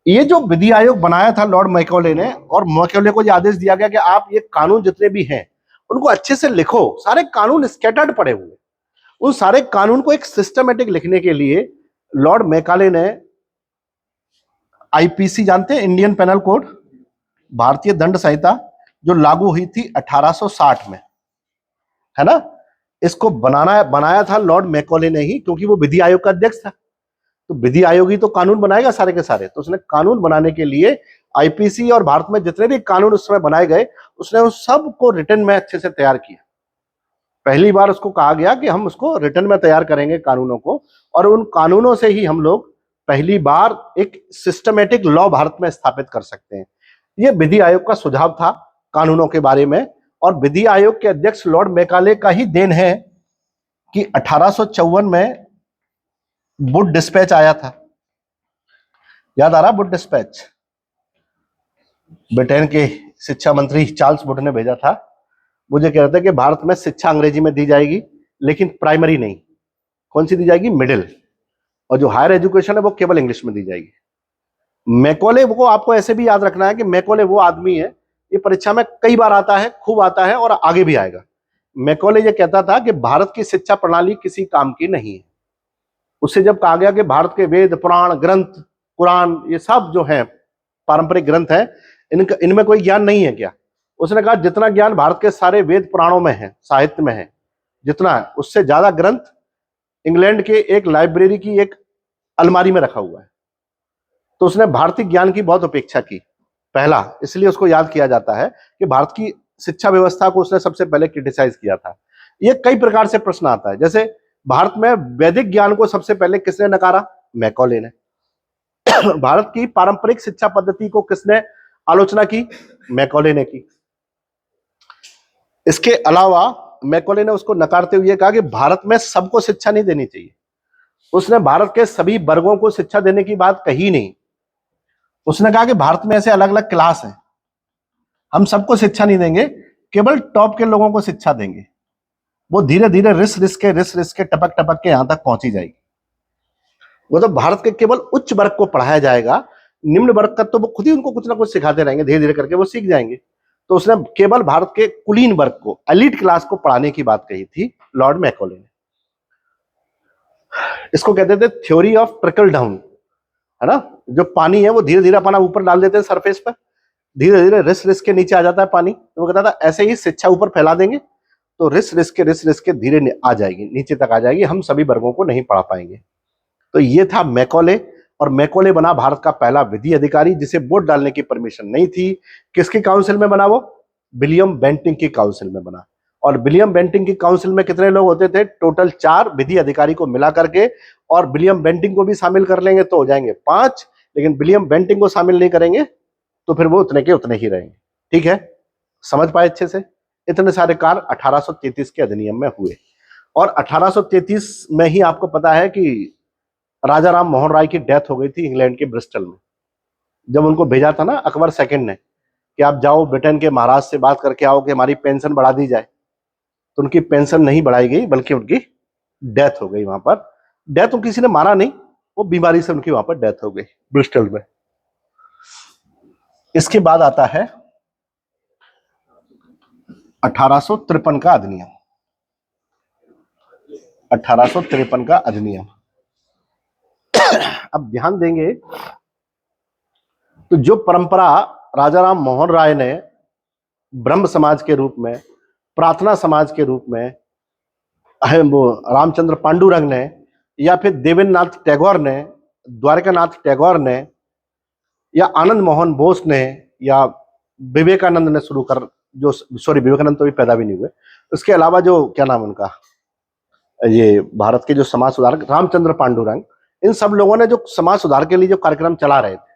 S1: ये जो विधि आयोग बनाया था लॉर्ड मैकाले ने, और मैकाले को यह आदेश दिया गया कि आप ये कानून जितने भी हैं उनको अच्छे से लिखो। सारे कानून स्कैटर्ड पड़े हुए, उन सारे कानून को एक सिस्टमेटिक लिखने के लिए लॉर्ड मैकाले ने आईपीसी, जानते हैं, इंडियन पेनल कोड, भारतीय दंड संहिता, जो लागू हुई थी 1860 में, है ना। इसको बनाया था लॉर्ड मैकाले ने ही, क्योंकि वो विधि आयोग का अध्यक्ष था। तो विधि आयोग ही तो कानून बनाएगा सारे के सारे। तो उसने कानून बनाने के लिए आईपीसी और भारत में जितने भी कानून उस समय बनाए गए, उसने उस सब को रिटर्न में अच्छे से तैयार किया। पहली बार उसको कहा गया कि हम उसको रिटर्न में तैयार करेंगे कानूनों को, और उन कानूनों से ही हम लोग पहली बार एक सिस्टमेटिक लॉ भारत में स्थापित कर सकते हैं। यह विधि आयोग का सुझाव था कानूनों के बारे में, और विधि आयोग के अध्यक्ष लॉर्ड मैकाले का ही देन है कि 1854 में वुड डिस्पैच आया था। याद आ रहा? वुड डिस्पैच ब्रिटेन के शिक्षा मंत्री चार्ल्स वुड ने भेजा था। मुझे कह रहा था कि भारत में शिक्षा अंग्रेजी में दी जाएगी, लेकिन प्राइमरी नहीं। कौन सी दी जाएगी? मिडिल। और जो हायर एजुकेशन है वो केवल इंग्लिश में दी जाएगी। मैकाले को आपको ऐसे भी याद रखना है कि मैकाले वो आदमी है, ये परीक्षा में कई बार आता है, खूब आता है, और आगे भी आएगा। मैकाले ये कहता था कि भारत की शिक्षा प्रणाली किसी काम की नहीं है। उससे जब कहा गया कि भारत के वेद, पुराण, ग्रंथ, कुरान, ये सब जो है पारंपरिक ग्रंथ हैं, इनमें कोई ज्ञान नहीं है क्या? उसने कहा जितना ज्ञान भारत के सारे वेद पुराणों में है, साहित्य में है, जितना है, उससे ज्यादा ग्रंथ इंग्लैंड के एक लाइब्रेरी की एक अलमारी में रखा हुआ है। तो उसने भारतीय ज्ञान की बहुत उपेक्षा की, पहला, इसलिए उसको याद किया जाता है कि भारत की शिक्षा व्यवस्था को उसने सबसे पहले क्रिटिसाइज किया था। ये कई प्रकार से प्रश्न आता है, जैसे भारत में वैदिक ज्ञान को सबसे पहले किसने नकारा? मैकाले ने। भारत की पारंपरिक शिक्षा पद्धति को किसने आलोचना की? मैकाले ने की। इसके अलावा मैकाले ने उसको नकारते हुए कहा कि भारत में सबको शिक्षा नहीं देनी चाहिए। उसने भारत के सभी वर्गों को शिक्षा देने की बात कही नहीं। उसने कहा कि भारत में ऐसे अलग अलग क्लास हैं, हम सबको शिक्षा नहीं देंगे, केवल टॉप के लोगों को शिक्षा देंगे। वो धीरे धीरे रिस रिस के टपक के यहां तक पहुंची जाएगी। वो तो भारत के केवल उच्च वर्ग को पढ़ाया जाएगा, निम्न वर्ग का तो वो खुद ही उनको कुछ ना कुछ सिखाते रहेंगे, धीरे धीरे करके वो सीख जाएंगे। तो उसने केवल भारत के कुलीन वर्ग को, एलिट क्लास को पढ़ाने की बात कही थी लॉर्ड मैकॉले ने। इसको कहते थे थ्योरी ऑफ ट्रिकल डाउन, है ना। जो पानी है वो धीरे धीरे अपना ऊपर डाल देते हैं सरफेस पर, धीरे धीरे रिस के नीचे आ जाता है पानी। तो वो कहता था ऐसे ही शिक्षा ऊपर फैला देंगे तो रिस के धीरे आ जाएगी, नीचे तक आ जाएगी, हम सभी वर्गों को नहीं पढ़ा पाएंगे। तो ये था मैकॉले, और मैकॉले बना भारत का पहला विधि अधिकारी जिसे वोट डालने की परमिशन नहीं थी। किसकी काउंसिल में बना वो? विलियम बेंटिंक की काउंसिल में बना। और विलियम बेंटिंक की काउंसिल में कितने लोग होते थे? टोटल 4 विधि अधिकारी को मिला करके, और विलियम बेंटिंक को भी शामिल कर लेंगे तो हो जाएंगे 5, लेकिन विलियम बेंटिंक को शामिल नहीं करेंगे तो फिर वो उतने के उतने ही रहेंगे। ठीक है, समझ पाए अच्छे से? इतने सारे कार्य 1833 के अधिनियम में हुए। और 1833 में ही आपको पता है कि राजा राम मोहन राय की डेथ हो गई थी इंग्लैंड के ब्रिस्टल में। जब उनको भेजा था ना अकबर सेकंड ने कि आप जाओ ब्रिटेन के महाराज से बात करके आओ कि हमारी पेंशन बढ़ा दी जाए, तो उनकी पेंशन नहीं बढ़ाई गई, बल्कि उनकी डेथ हो गई वहां पर। डेथ तो किसी ने मारा नहीं, वो बीमारी से उनकी वहां पर डेथ हो गई ब्रिस्टल में। इसके बाद आता है 1853 का अधिनियम। 1853 का अधिनियम। अब ध्यान देंगे तो जो परंपरा राजा राम मोहन राय ने ब्रह्म समाज के रूप में, प्रार्थना समाज के रूप में, वो रामचंद्र पांडुरंग ने, या फिर देवेंद्रनाथ टैगोर ने, द्वारकानाथ टैगोर ने, या आनंद मोहन बोस ने, या विवेकानंद ने शुरू कर, जो सॉरी विवेकानंद तो भी पैदा भी नहीं हुए, उसके अलावा जो क्या नाम उनका, ये भारत के जो समाज सुधारक रामचंद्र पांडुरंग, इन सब लोगों ने जो समाज सुधार के लिए जो कार्यक्रम चला रहे थे,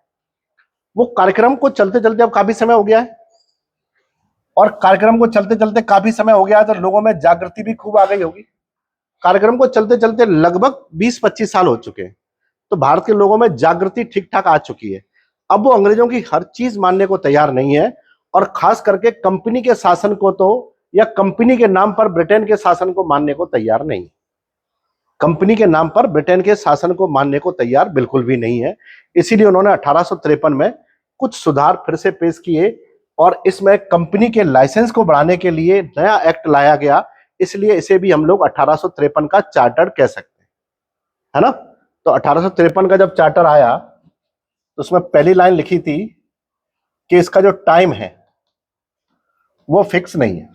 S1: वो कार्यक्रम को चलते चलते अब काफी समय हो गया है, और कार्यक्रम को चलते चलते काफी समय हो गया है तो लोगों में जागृति भी खूब आ गई होगी। कार्यक्रम को चलते चलते लगभग 20-25 साल हो चुके हैं, तो भारत के लोगों में जागृति ठीक ठाक आ चुकी है। अब वो अंग्रेजों की हर चीज मानने को तैयार नहीं है, और खास करके कंपनी के शासन को तो, या कंपनी के नाम पर ब्रिटेन के शासन को मानने को तैयार नहीं। कंपनी के नाम पर ब्रिटेन के शासन को मानने को तैयार बिल्कुल भी नहीं है। इसीलिए उन्होंने 1853 में कुछ सुधार फिर से पेश किए, और इसमें कंपनी के लाइसेंस को बढ़ाने के लिए नया एक्ट लाया गया। इसलिए इसे भी हम लोग 1853 का चार्टर कह सकते हैं, है ना। तो 1853 का जब चार्टर आया तो उसमें पहली लाइन लिखी थी कि इसका जो टाइम है वो फिक्स नहीं है।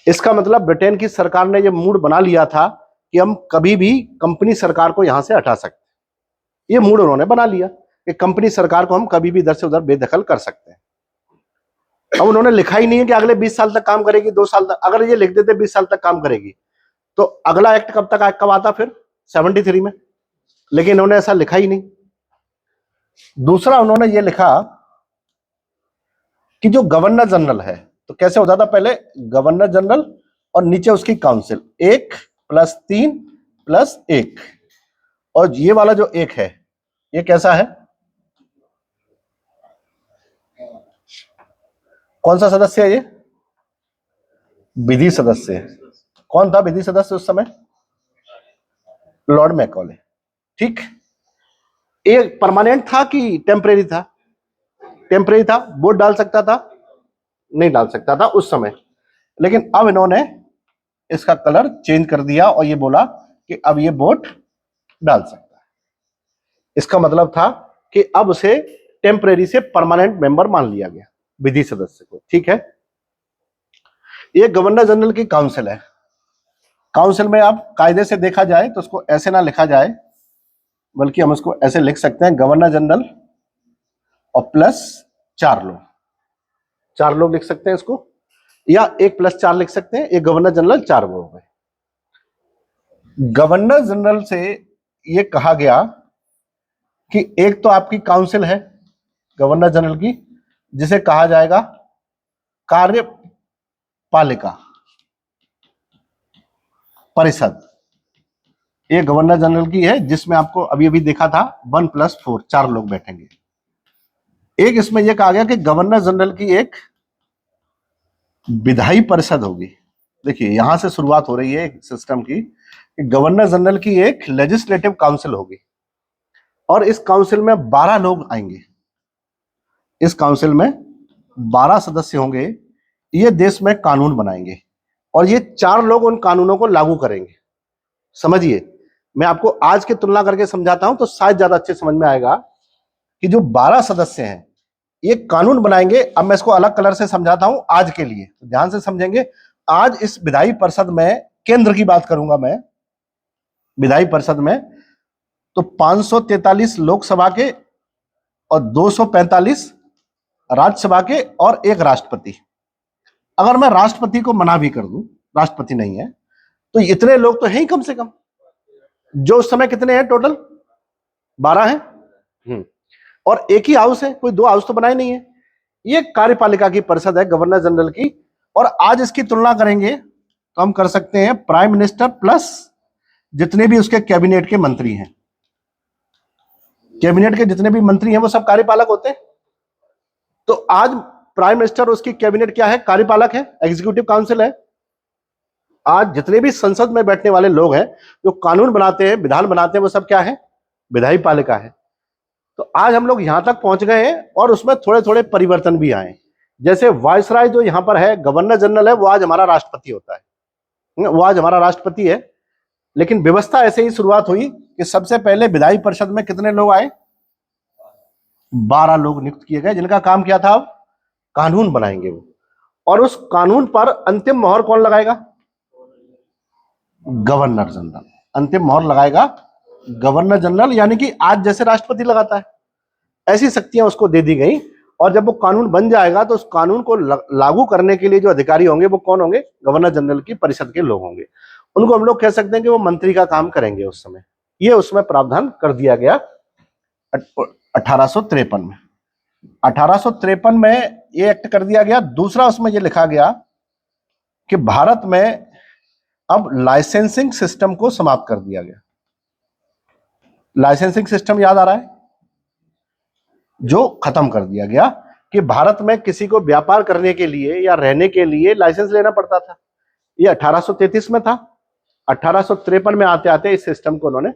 S1: इसका मतलब ब्रिटेन की सरकार ने ये मूड बना लिया था कि हम कभी भी कंपनी सरकार को यहां से हटा सकते हैं। ये मूड उन्होंने बना लिया कि कंपनी सरकार को हम कभी भी इधर से उधर बेदखल कर सकते हैं। अब उन्होंने लिखा ही नहीं है कि अगले 20 साल तक काम करेगी, 2 साल तक। अगर ये लिख देते 20 साल तक काम करेगी तो अगला एक्ट कब आता फिर? 73 में। लेकिन इन्होंने ऐसा लिखा ही नहीं। दूसरा उन्होंने ये लिखा कि जो गवर्नर जनरल है, तो कैसे होता था पहले? गवर्नर जनरल और नीचे उसकी काउंसिल, 1 + 3 + 1। और ये वाला जो 1 है ये कैसा है? कौन सा सदस्य है ये? विधि सदस्य है। कौन था विधि सदस्य उस समय? Lord Macaulay. ठीक, एक परमानेंट था कि टेम्परेरी था? टेम्परेरी था। वोट डाल सकता था? नहीं डाल सकता था उस समय। लेकिन अब इन्होंने इसका कलर चेंज कर दिया और ये बोला कि अब ये वोट डाल सकता है। इसका मतलब था कि अब उसे टेम्परेरी से परमानेंट मेंबर मान लिया गया, विधि सदस्य को। ठीक है, ये गवर्नर जनरल की काउंसिल है। काउंसिल में अब कायदे से देखा जाए तो उसको ऐसे ना लिखा जाए, बल्कि हम उसको ऐसे लिख सकते हैं, गवर्नर जनरल और प्लस 4 लोग। 4 लोग लिख सकते हैं इसको, या 1 + 4 लिख सकते हैं। ये गवर्नर जनरल 4 लोग हो गए। गवर्नर जनरल से ये कहा गया कि एक तो आपकी काउंसिल है गवर्नर जनरल की, जिसे कहा जाएगा कार्यपालिका परिषद। ये गवर्नर जनरल की है, जिसमें आपको अभी अभी देखा था 1 + 4, 4 लोग बैठेंगे। एक इसमें यह कहा गया कि गवर्नर जनरल की एक विधायी परिषद होगी। देखिए यहां से शुरुआत हो रही है सिस्टम की कि गवर्नर जनरल की एक लेजिस्लेटिव काउंसिल होगी और इस काउंसिल में 12 लोग आएंगे। इस काउंसिल में 12 सदस्य होंगे। ये देश में कानून बनाएंगे और ये 4 लोग उन कानूनों को लागू करेंगे। समझिए, मैं आपको आज की तुलना करके समझाता हूं तो शायद ज्यादा अच्छे समझ में आएगा कि जो 12 सदस्य हैं ये कानून बनाएंगे। अब मैं इसको अलग कलर से समझाता हूं आज के लिए, तो ध्यान से समझेंगे। आज इस विधायी परिषद में, केंद्र की बात करूंगा मैं, विधायी परिषद में तो 543 लोकसभा के और 245 राज्यसभा के और एक राष्ट्रपति। अगर मैं राष्ट्रपति को मना भी कर दूं, राष्ट्रपति नहीं है, तो इतने लोग तो हैं ही कम से कम। जो उस समय कितने हैं टोटल? 12 हैं। और एक ही हाउस है, कोई 2 हाउस तो बनाए नहीं है। ये कार्यपालिका की परिषद है गवर्नर जनरल की। और आज इसकी तुलना करेंगे तो हम कर सकते हैं प्राइम मिनिस्टर प्लस जितने भी उसके कैबिनेट के मंत्री हैं। कैबिनेट के जितने भी मंत्री हैं वो सब कार्यपालक होते हैं। तो आज प्राइम मिनिस्टर, उसकी कैबिनेट क्या है? कार्यपालक है, एग्जीक्यूटिव काउंसिल है। आज जितने भी संसद में बैठने वाले लोग हैं जो कानून बनाते हैं, विधान बनाते हैं, वो सब क्या है? विधायी पालिका है। तो आज हम लोग यहां तक पहुंच गए हैं और उसमें थोड़े थोड़े परिवर्तन भी आए। जैसे वायसराय जो यहां पर है, गवर्नर जनरल है, वो आज हमारा राष्ट्रपति होता है, वो आज हमारा राष्ट्रपति है। लेकिन व्यवस्था ऐसे ही शुरुआत हुई कि सबसे पहले विधायी परिषद में कितने लोग आए? 12 लोग नियुक्त किए गए, जिनका काम क्या था? अब कानून बनाएंगे वो। और उस कानून पर अंतिम मोहर कौन लगाएगा? Governor general. अंतिम मोहर लगाएगा गवर्नर जनरल, यानी कि आज जैसे राष्ट्रपति लगाता है ऐसी शक्तियां उसको दे दी गई। और जब वो कानून बन जाएगा तो उस कानून को लागू करने के लिए जो अधिकारी होंगे वो कौन होंगे? गवर्नर जनरल की परिषद के लोग होंगे। उनको हम लोग कह सकते हैं कि वो मंत्री का काम करेंगे उस समय। ये उसमें प्रावधान कर दिया गया 1853 में। 1853 में ये एक्ट कर दिया गया। दूसरा उसमें ये लिखा गया कि भारत में अब लाइसेंसिंग सिस्टम को समाप्त कर दिया गया। लाइसेंसिंग सिस्टम याद आ रहा है? जो खत्म कर दिया गया कि भारत में किसी को व्यापार करने के लिए या रहने के लिए लाइसेंस लेना पड़ता था। ये 1833 में था। 1853 में आते आते इस सिस्टम को उन्होंने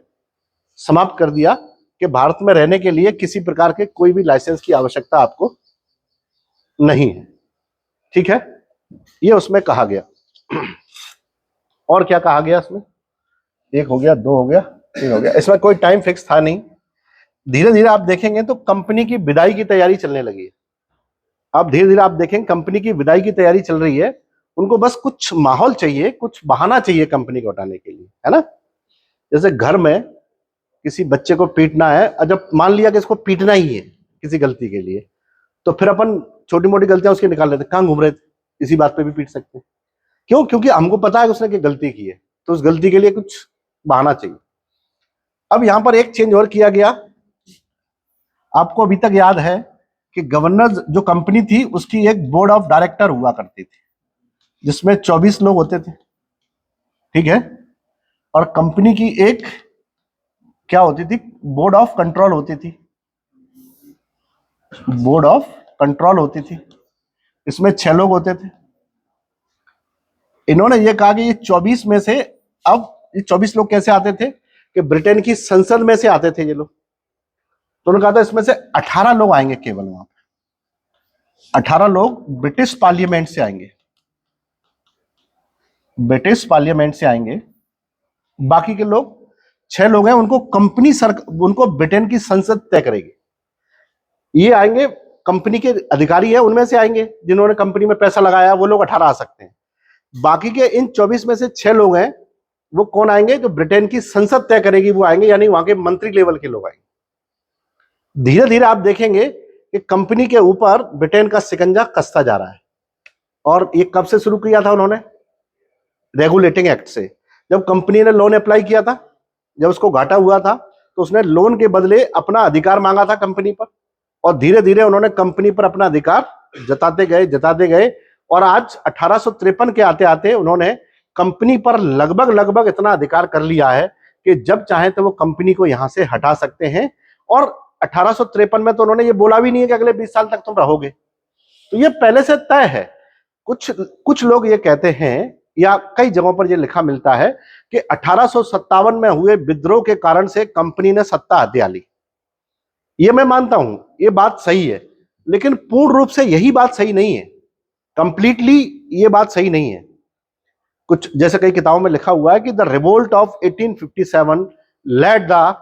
S1: समाप्त कर दिया कि भारत में रहने के लिए किसी प्रकार के कोई भी लाइसेंस की आवश्यकता आपको नहीं है। ठीक है, ये उसमें कहा गया। और क्या कहा गया इसमें? 1 हो गया, 2 हो गया, 3 हो गया। इसमें कोई टाइम फिक्स था नहीं। धीरे धीरे आप देखेंगे तो कंपनी की विदाई की तैयारी चलने लगी है। अब धीरे धीरे आप देखेंगे कंपनी की विदाई की तैयारी चल रही है। उनको बस कुछ माहौल चाहिए, कुछ बहाना चाहिए कंपनी को हटाने के लिए, है ना? जैसे घर में किसी बच्चे को पीटना है, और जब मान लिया कि इसको पीटना ही है किसी गलती के लिए, तो फिर अपन छोटी मोटी गलतियां उसकी निकाल लेते हैं। कहां घूम रहे थे, इसी बात पे भी पीट सकते हैं। क्यों? क्योंकि हमको पता है उसने कि गलती की है, तो उस गलती के लिए कुछ बहाना चाहिए। अब यहां पर एक चेंज और किया गया। आपको अभी तक याद है कि गवर्नर जो कंपनी थी उसकी एक बोर्ड ऑफ डायरेक्टर हुआ करती थी जिसमें 24 लोग होते थे। ठीक है, और कंपनी की एक क्या होती थी? बोर्ड ऑफ कंट्रोल होती थी। बोर्ड ऑफ कंट्रोल होती थी, इसमें 6 लोग होते थे। इन्होंने ये कहा कि ये 24 में से, अब ये 24 लोग कैसे आते थे? कि ब्रिटेन की संसद में से आते थे ये लोग। तो उन्होंने कहा था इसमें से 18 लोग आएंगे केवल वहां पे। 18 लोग ब्रिटिश पार्लियामेंट से आएंगे, ब्रिटिश पार्लियामेंट से आएंगे। बाकी के लोग 6 लोग हैं, उनको कंपनी उनको ब्रिटेन की संसद तय करेगी। ये आएंगे, कंपनी के अधिकारी है उनमें से आएंगे, जिन्होंने कंपनी में पैसा लगाया, वो लोग 18 आ सकते हैं। बाकी के इन 24 में से 6 लोग हैं, वो कौन आएंगे? जो ब्रिटेन की संसद तय करेगी वो आएंगे, यानी वहां के मंत्री लेवल के लोग आएंगे। धीरे धीरे आप देखेंगे कि कंपनी के ऊपर ब्रिटेन का शिकंजा कसता जा रहा है। और ये कब से शुरू किया था उन्होंने? रेगुलेटिंग एक्ट से। जब कंपनी ने लोन अप्लाई किया था, जब उसको घाटा हुआ था, तो उसने लोन के बदले अपना अधिकार मांगा था कंपनी पर। और धीरे धीरे उन्होंने कंपनी पर अपना अधिकार जताते गए और आज 1853 के आते आते उन्होंने कंपनी पर लगभग इतना अधिकार कर लिया है कि जब चाहे तो वो कंपनी को यहां से हटा सकते हैं। और 1853 में तो उन्होंने ये बोला भी नहीं है कि अगले 20 साल तक तुम रहोगे, तो ये पहले से तय है। कुछ लोग ये कहते हैं, या कई जगहों पर यह लिखा मिलता है कि 1857 में हुए विद्रोह के कारण से कंपनी ने सत्ता हथिया ली। ये मैं मानता हूं, ये बात सही है, लेकिन पूर्ण रूप से यही बात सही नहीं है, कंप्लीटली ये बात सही नहीं है। कुछ जैसे कई किताबों में लिखा हुआ है कि the revolt of 1857 led the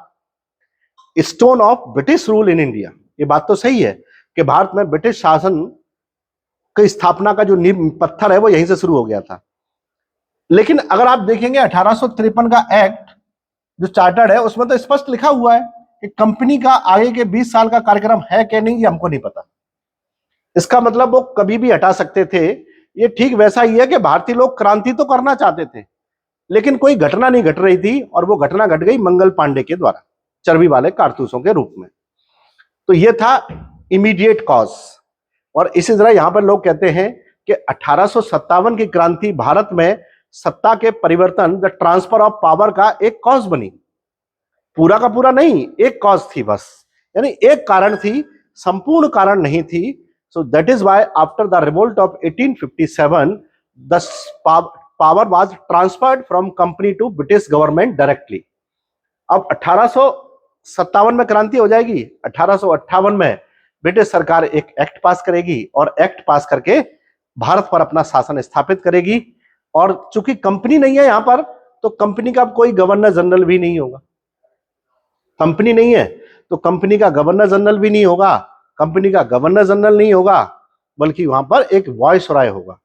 S1: stone of British rule in India. ये बात तो सही है कि भारत में ब्रिटिश शासन की स्थापना का जो नींव पत्थर है वो यहीं से शुरू हो गया था। लेकिन अगर आप देखेंगे 1853 का एक्ट जो चार्टर्ड है उसमें तो स्पष्ट लिखा हुआ है कि कंपनी का आगे के 20 साल का कार्यक्रम है कि नहीं, ये हमको नहीं पता। इसका मतलब वो कभी भी हटा सकते थे। ये ठीक वैसा ही है कि भारतीय लोग क्रांति तो करना चाहते थे, लेकिन कोई घटना नहीं घट रही थी, और वो घटना घट गई मंगल पांडे के द्वारा चर्बी वाले कारतूसों के रूप में। तो ये था इमीडिएट कॉज। और इसी तरह यहां पर लोग कहते हैं कि 1857 की क्रांति भारत में सत्ता के परिवर्तन, द ट्रांसफर ऑफ पावर का एक कॉज बनी। पूरा का पूरा नहीं, एक कॉज थी बस, यानी एक कारण थी, संपूर्ण कारण नहीं थी। So that is why after the revolt of 1857 the power was transferred from company to British government directly. अब 1857 में क्रांति हो जाएगी, 1858 में ब्रिटिश सरकार एक एक्ट पास करेगी, और एक्ट पास करके भारत पर अपना शासन स्थापित करेगी। और चूंकि कंपनी नहीं है यहां पर, तो कंपनी का कोई गवर्नर जनरल भी नहीं होगा। कंपनी नहीं है तो कंपनी का गवर्नर जनरल भी नहीं होगा, कंपनी का गवर्नर जनरल नहीं होगा, बल्कि वहां पर एक वायसराय होगा,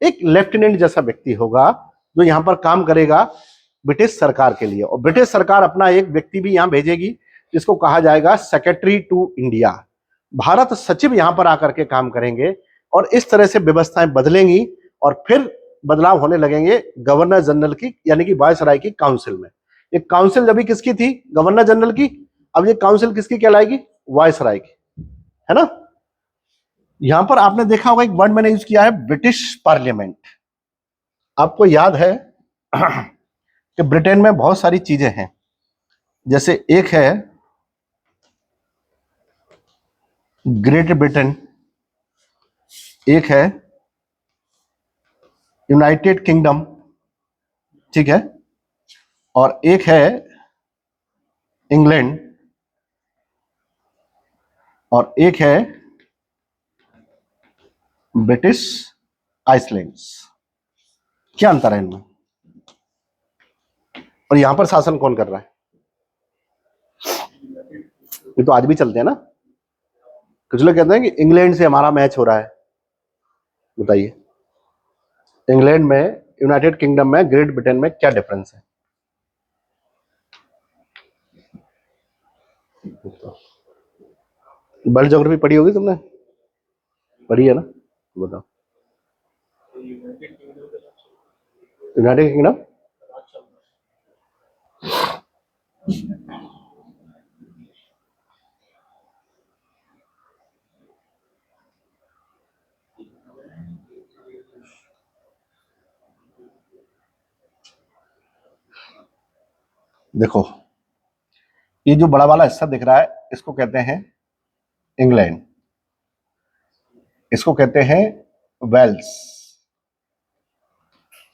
S1: एक लेफ्टिनेंट जैसा व्यक्ति होगा जो यहां पर काम करेगा ब्रिटिश सरकार के लिए। और ब्रिटिश सरकार अपना एक व्यक्ति भी यहां भेजेगी जिसको कहा जाएगा सेक्रेटरी टू इंडिया। भारत सचिव यहां पर आकर के काम करेंगे, और इस तरह से व्यवस्थाएं बदलेंगी, और फिर बदलाव होने लगेंगे गवर्नर जनरल की, यानी कि वायसराय की काउंसिल में। ये काउंसिल जब किसकी थी? गवर्नर जनरल की। अब ये काउंसिल किसकी कहलाएगी? वायसराय की, है ना। यहां पर आपने देखा होगा एक वर्ड मैंने यूज किया है, ब्रिटिश पार्लियामेंट। आपको याद है कि ब्रिटेन में बहुत सारी चीजें हैं, जैसे एक है ग्रेट ब्रिटेन, एक है यूनाइटेड किंगडम, ठीक है, और एक है इंग्लैंड, और एक है ब्रिटिश आइसलैंड्स। क्या अंतर है इनमें? और यहां पर शासन कौन कर रहा है? ये तो आज भी चलते हैं ना। कुछ लोग कहते हैं कि इंग्लैंड से हमारा मैच हो रहा है। बताइए, इंग्लैंड में, यूनाइटेड किंगडम में, ग्रेट ब्रिटेन में क्या डिफरेंस है? वर्ल्ड ज्योग्राफी पढ़ी होगी तुमने, पढ़ी है ना? बताओ। यूनाइटेड किंगडम देखो, ये जो बड़ा वाला हिस्सा दिख रहा है इसको कहते हैं इंग्लैंड, इसको कहते हैं वेल्स,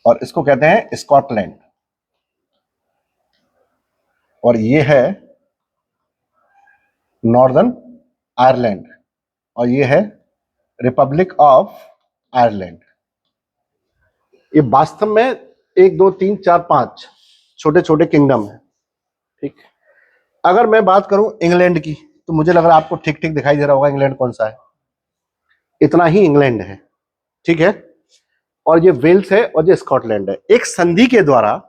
S1: और इसको कहते हैं स्कॉटलैंड, और ये है नॉर्दर्न आयरलैंड, और ये है रिपब्लिक ऑफ आयरलैंड। ये वास्तव में 1 2 3 4 5 छोटे छोटे किंगडम है, ठीक। अगर मैं बात करूं इंग्लैंड की, तो मुझे लग रहा है आपको ठीक ठीक दिखाई दे रहा होगा इंग्लैंड कौन सा है। इतना ही इंग्लैंड है, ठीक है, और ये वेल्स है, और ये स्कॉटलैंड है। एक संधि के द्वारा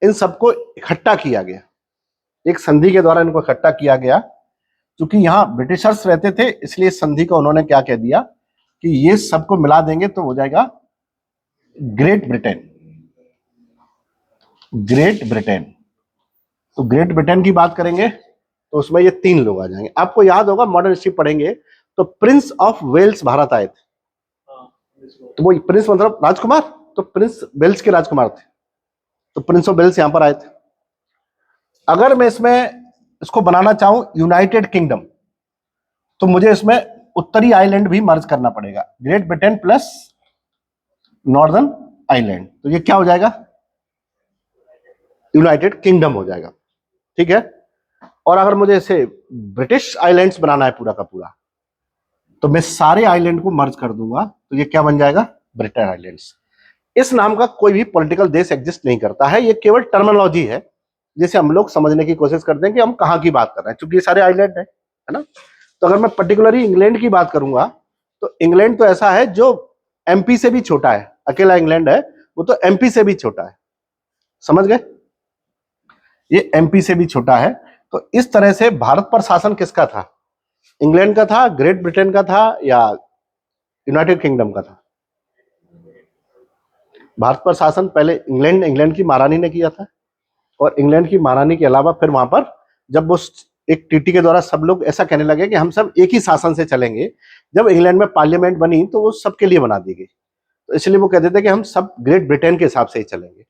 S1: इन सबको इकट्ठा किया गया, एक संधि के द्वारा इनको इकट्ठा किया गया। क्योंकि यहां ब्रिटिशर्स रहते थे, इसलिए संधि को उन्होंने क्या कह दिया कि ये सबको मिला देंगे तो हो जाएगा ग्रेट ब्रिटेन। ग्रेट ब्रिटेन, तो ग्रेट ब्रिटेन की बात करेंगे तो उसमें ये 3 लोग आ जाएंगे। आपको याद होगा, मॉडर्न हिस्ट्री पढ़ेंगे तो प्रिंस ऑफ वेल्स भारत आए थे। तो वो प्रिंस मतलब राजकुमार, तो प्रिंस वेल्स के राजकुमार थे, तो प्रिंस ऑफ वेल्स यहां पर आए थे। अगर मैं इसमें इसको बनाना चाहूं यूनाइटेड किंगडम, तो मुझे इसमें उत्तरी आइलैंड भी मर्ज करना पड़ेगा, great Britain plus northern island, तो ये क्या हो जाएगा, यूनाइटेड किंगडम हो जाएगा, ठीक है। और अगर मुझे इसे ब्रिटिश आइलैंड्स बनाना है पूरा का पूरा, तो मैं सारे आइलैंड को मर्ज कर दूंगा, तो ये क्या बन जाएगा, ब्रिटेन आइलैंड्स। इस नाम का कोई भी पॉलिटिकल देश एग्जिस्ट नहीं करता है, ये केवल टर्मिनोलॉजी है जिसे हम लोग समझने की कोशिश करते हैं कि हम कहां की बात कर रहे हैं, क्योंकि ये सारे आइलैंड है ना। तो अगर मैं पर्टिकुलरली इंग्लैंड की बात करूंगा, तो इंग्लैंड तो ऐसा है जो एमपी से भी छोटा है, अकेला इंग्लैंड है, वो तो एमपी से भी छोटा है, समझ गए, ये एमपी से भी छोटा है। तो इस तरह से भारत पर शासन किसका था, इंग्लैंड का था, ग्रेट ब्रिटेन का था, या यूनाइटेड किंगडम का था। भारत पर शासन पहले इंग्लैंड की महारानी ने किया था, और इंग्लैंड की महारानी के अलावा फिर वहां पर जब वो एक टीटी के द्वारा सब लोग ऐसा कहने लगे कि हम सब एक ही शासन से चलेंगे, जब इंग्लैंड में पार्लियामेंट बनी तो वो सबके लिए बना दी गई, तो इसलिए वो कहते थे कि हम सब ग्रेट ब्रिटेन के हिसाब से ही चलेंगे।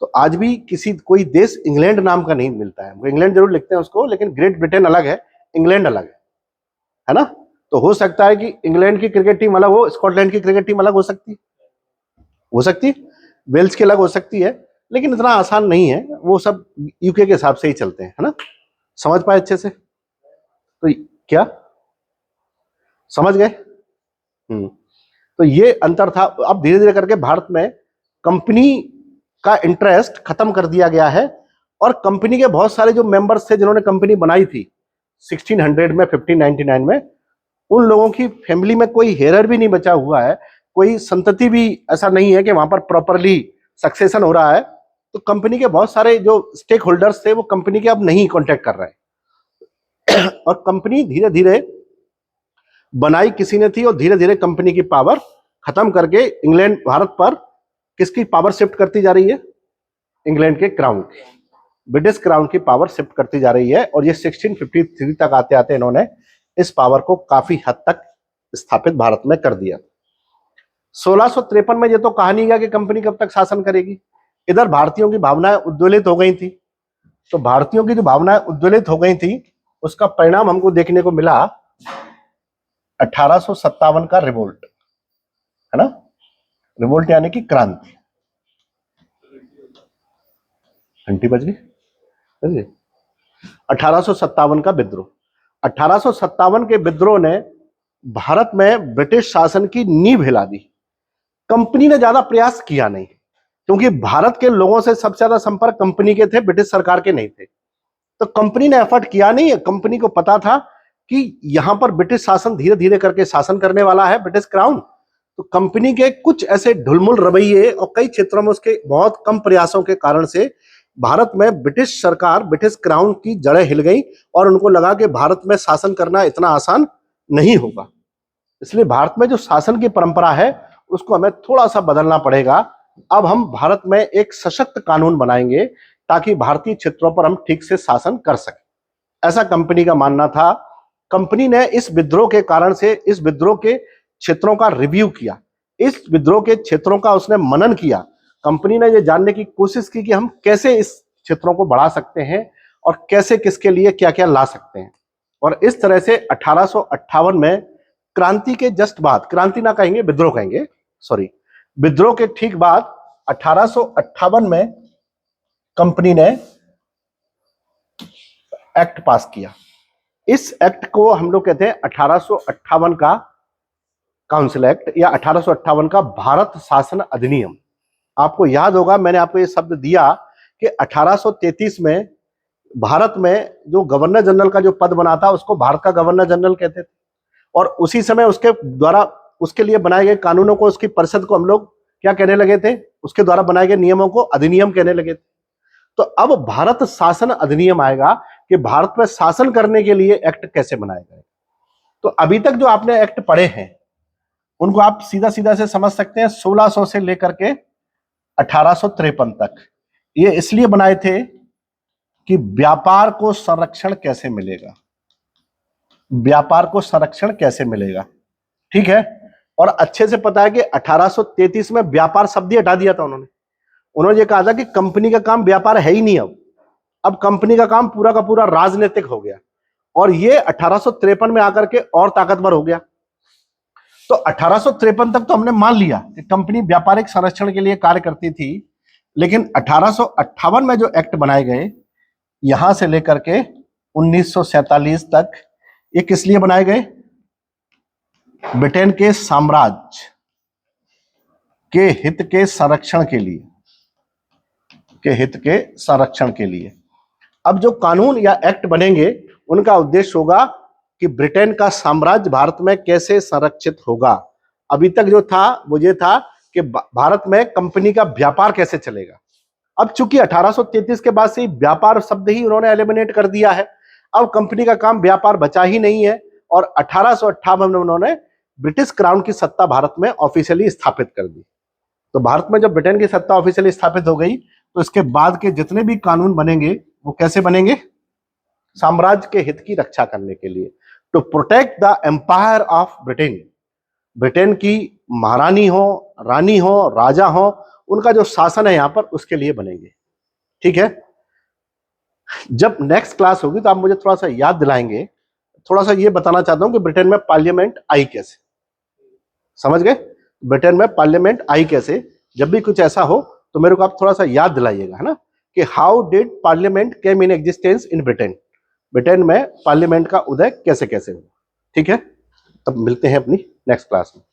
S1: तो आज भी कोई देश इंग्लैंड नाम का नहीं मिलता है, इंग्लैंड जरूर लिखते हैं उसको, लेकिन ग्रेट ब्रिटेन अलग है, इंग्लैंड अलग है ना। तो हो सकता है कि इंग्लैंड की क्रिकेट टीम अलग हो, स्कॉटलैंड की क्रिकेट टीम अलग हो सकती, वेल्स की अलग हो सकती है, लेकिन इतना आसान नहीं है, वो सब यूके के हिसाब से ही चलते हैं, है ना। समझ पाए अच्छे से, तो क्या समझ गए। तो ये अंतर था। अब धीरे धीरे करके भारत में कंपनी का इंटरेस्ट खत्म कर दिया गया है, और कंपनी के बहुत सारे जो मेंबर्स थे जिन्होंने कंपनी बनाई थी 1600 में, 1599 में, उन लोगों की फैमिली में कोई हेयर भी नहीं बचा हुआ है, कोई संतति भी ऐसा नहीं है कि वहां पर प्रॉपरली सक्सेशन हो रहा है। तो कंपनी के बहुत सारे जो स्टेक होल्डर्स थे वो कंपनी के अब नहीं कॉन्टेक्ट कर रहे हैं और कंपनी धीरे धीरे बनाई किसी ने थी, और धीरे धीरे कंपनी की पावर खत्म करके इंग्लैंड भारत पर किसकी पावर शिफ्ट करती जा रही है, इंग्लैंड के क्राउन की, ब्रिटिश क्राउन की पावर शिफ्ट करती जा रही है। और ये 1653 तक आते आते इन्होंने इस पावर को काफी हद तक स्थापित भारत में कर दिया। 1653 में ये तो कहानी गया कि कंपनी कब तक शासन करेगी, इधर भारतीयों की भावनाएं उद्वेलित हो गई थी। तो भारतीयों की जो भावनाएं उद्वेलित हो गई थी उसका परिणाम हमको देखने को मिला 1857 का रिवोल्ट, है ना, रिवोल्ट यानी कि क्रांति। घंटी बज गई। 1857 का विद्रोह, 1857 के विद्रोह ने भारत में ब्रिटिश शासन की नींव हिला दी। कंपनी ने ज्यादा प्रयास किया नहीं, क्योंकि भारत के लोगों से सबसे ज्यादा संपर्क कंपनी के थे, ब्रिटिश सरकार के नहीं थे। तो कंपनी ने एफर्ट किया नहीं है, कंपनी को पता था कि यहां पर ब्रिटिश शासन धीरे धीरे करके शासन करने वाला है, ब्रिटिश क्राउन। तो कंपनी के कुछ ऐसे ढुलमुल रवैये और कई क्षेत्रों में उसके बहुत कम प्रयासों के कारण से भारत में ब्रिटिश सरकार, ब्रिटिश क्राउन की जड़ें हिल गई, और उनको लगा कि भारत में शासन करना इतना आसान नहीं होगा। इसलिए भारत में जो शासन की परंपरा है उसको हमें थोड़ा सा बदलना पड़ेगा। अब हम भारत में एक सशक्त कानून बनाएंगे ताकि भारतीय क्षेत्रों पर हम ठीक से शासन कर सकें, ऐसा कंपनी का मानना था। कंपनी ने इस विद्रोह के कारण से इस विद्रोह के क्षेत्रों का रिव्यू किया, इस विद्रोह के क्षेत्रों का उसने मनन किया। कंपनी ने यह जानने की कोशिश की कि हम कैसे इस क्षेत्रों को बढ़ा सकते हैं और कैसे किसके लिए क्या क्या ला सकते हैं। और इस तरह से 1858 में क्रांति के जस्ट बाद, क्रांति ना कहेंगे विद्रोह कहेंगे, सॉरी, विद्रोह के ठीक बाद 1858 में कंपनी ने एक्ट पास किया। इस एक्ट को हम लोग कहते हैं 1858 का काउंसिल एक्ट या 1858 का भारत शासन अधिनियम। आपको याद होगा मैंने आपको ये शब्द दिया कि 1833 में भारत में जो गवर्नर जनरल का जो पद बना था उसको भारत का गवर्नर जनरल कहते थे, और उसी समय उसके द्वारा उसके लिए बनाए गए कानूनों को, उसकी परिषद को हम लोग क्या कहने लगे थे, उसके द्वारा बनाए गए नियमों को अधिनियम कहने लगे थे। तो अब भारत शासन अधिनियम आएगा कि भारत में शासन करने के लिए एक्ट कैसे बनाए गए। तो अभी तक जो आपने एक्ट पढ़े हैं उनको आप सीधा सीधा से समझ सकते हैं 1600 से लेकर के 1853 तक। ये इसलिए बनाए थे कि व्यापार को संरक्षण कैसे मिलेगा, व्यापार को संरक्षण कैसे मिलेगा, ठीक है। और अच्छे से पता है कि 1833 में व्यापार शब्द ही हटा दिया था उन्होंने ये कहा था कि कंपनी का काम व्यापार है ही नहीं, अब कंपनी का काम पूरा का पूरा राजनीतिक हो गया। और ये 1853 में आकर के और ताकतवर हो गया। तो 1853 तक तो हमने मान लिया कि कंपनी व्यापारिक संरक्षण के लिए कार्य करती थी, लेकिन 1858 में जो एक्ट बनाए गए यहां से लेकर के 1947 तक, ये किस लिए बनाए गए? ब्रिटेन के साम्राज्य के हित के संरक्षण के लिए, अब जो कानून या एक्ट बनेंगे उनका उद्देश्य होगा कि ब्रिटेन का साम्राज्य भारत में कैसे संरक्षित होगा। अभी तक जो था वो ये था कि भारत में कंपनी का व्यापार कैसे चलेगा। अब चूंकि 1833 के बाद से व्यापार शब्द ही उन्होंने एलिमिनेट कर दिया है, अब कंपनी का काम व्यापार बचा ही नहीं है, और 1858 में उन्होंने ब्रिटिश क्राउन की सत्ता भारत में ऑफिशियली स्थापित कर दी। तो भारत में जब ब्रिटेन की सत्ता ऑफिशियली स्थापित हो गई तो इसके बाद के जितने भी कानून बनेंगे वो कैसे बनेंगे? साम्राज्य के हित की रक्षा करने के लिए, to protect the empire of Britain. Britain की महारानी हो, रानी हो, राजा हो, उनका जो शासन है यहां पर उसके लिए बनेंगे। ठीक है, जब नेक्स्ट क्लास होगी तो आप मुझे थोड़ा सा याद दिलाएंगे, थोड़ा सा ये बताना चाहता हूं कि ब्रिटेन में पार्लियामेंट आई कैसे। समझ गए? ब्रिटेन में पार्लियामेंट आई कैसे। जब भी कुछ ऐसा हो तो मेरे को आप थोड़ा सा याद दिलाइएगा, है ना, कि how did parliament came in existence in Britain. Britain में पार्लियामेंट का उदय कैसे कैसे हुआ। ठीक है, तब मिलते हैं अपनी नेक्स्ट क्लास में।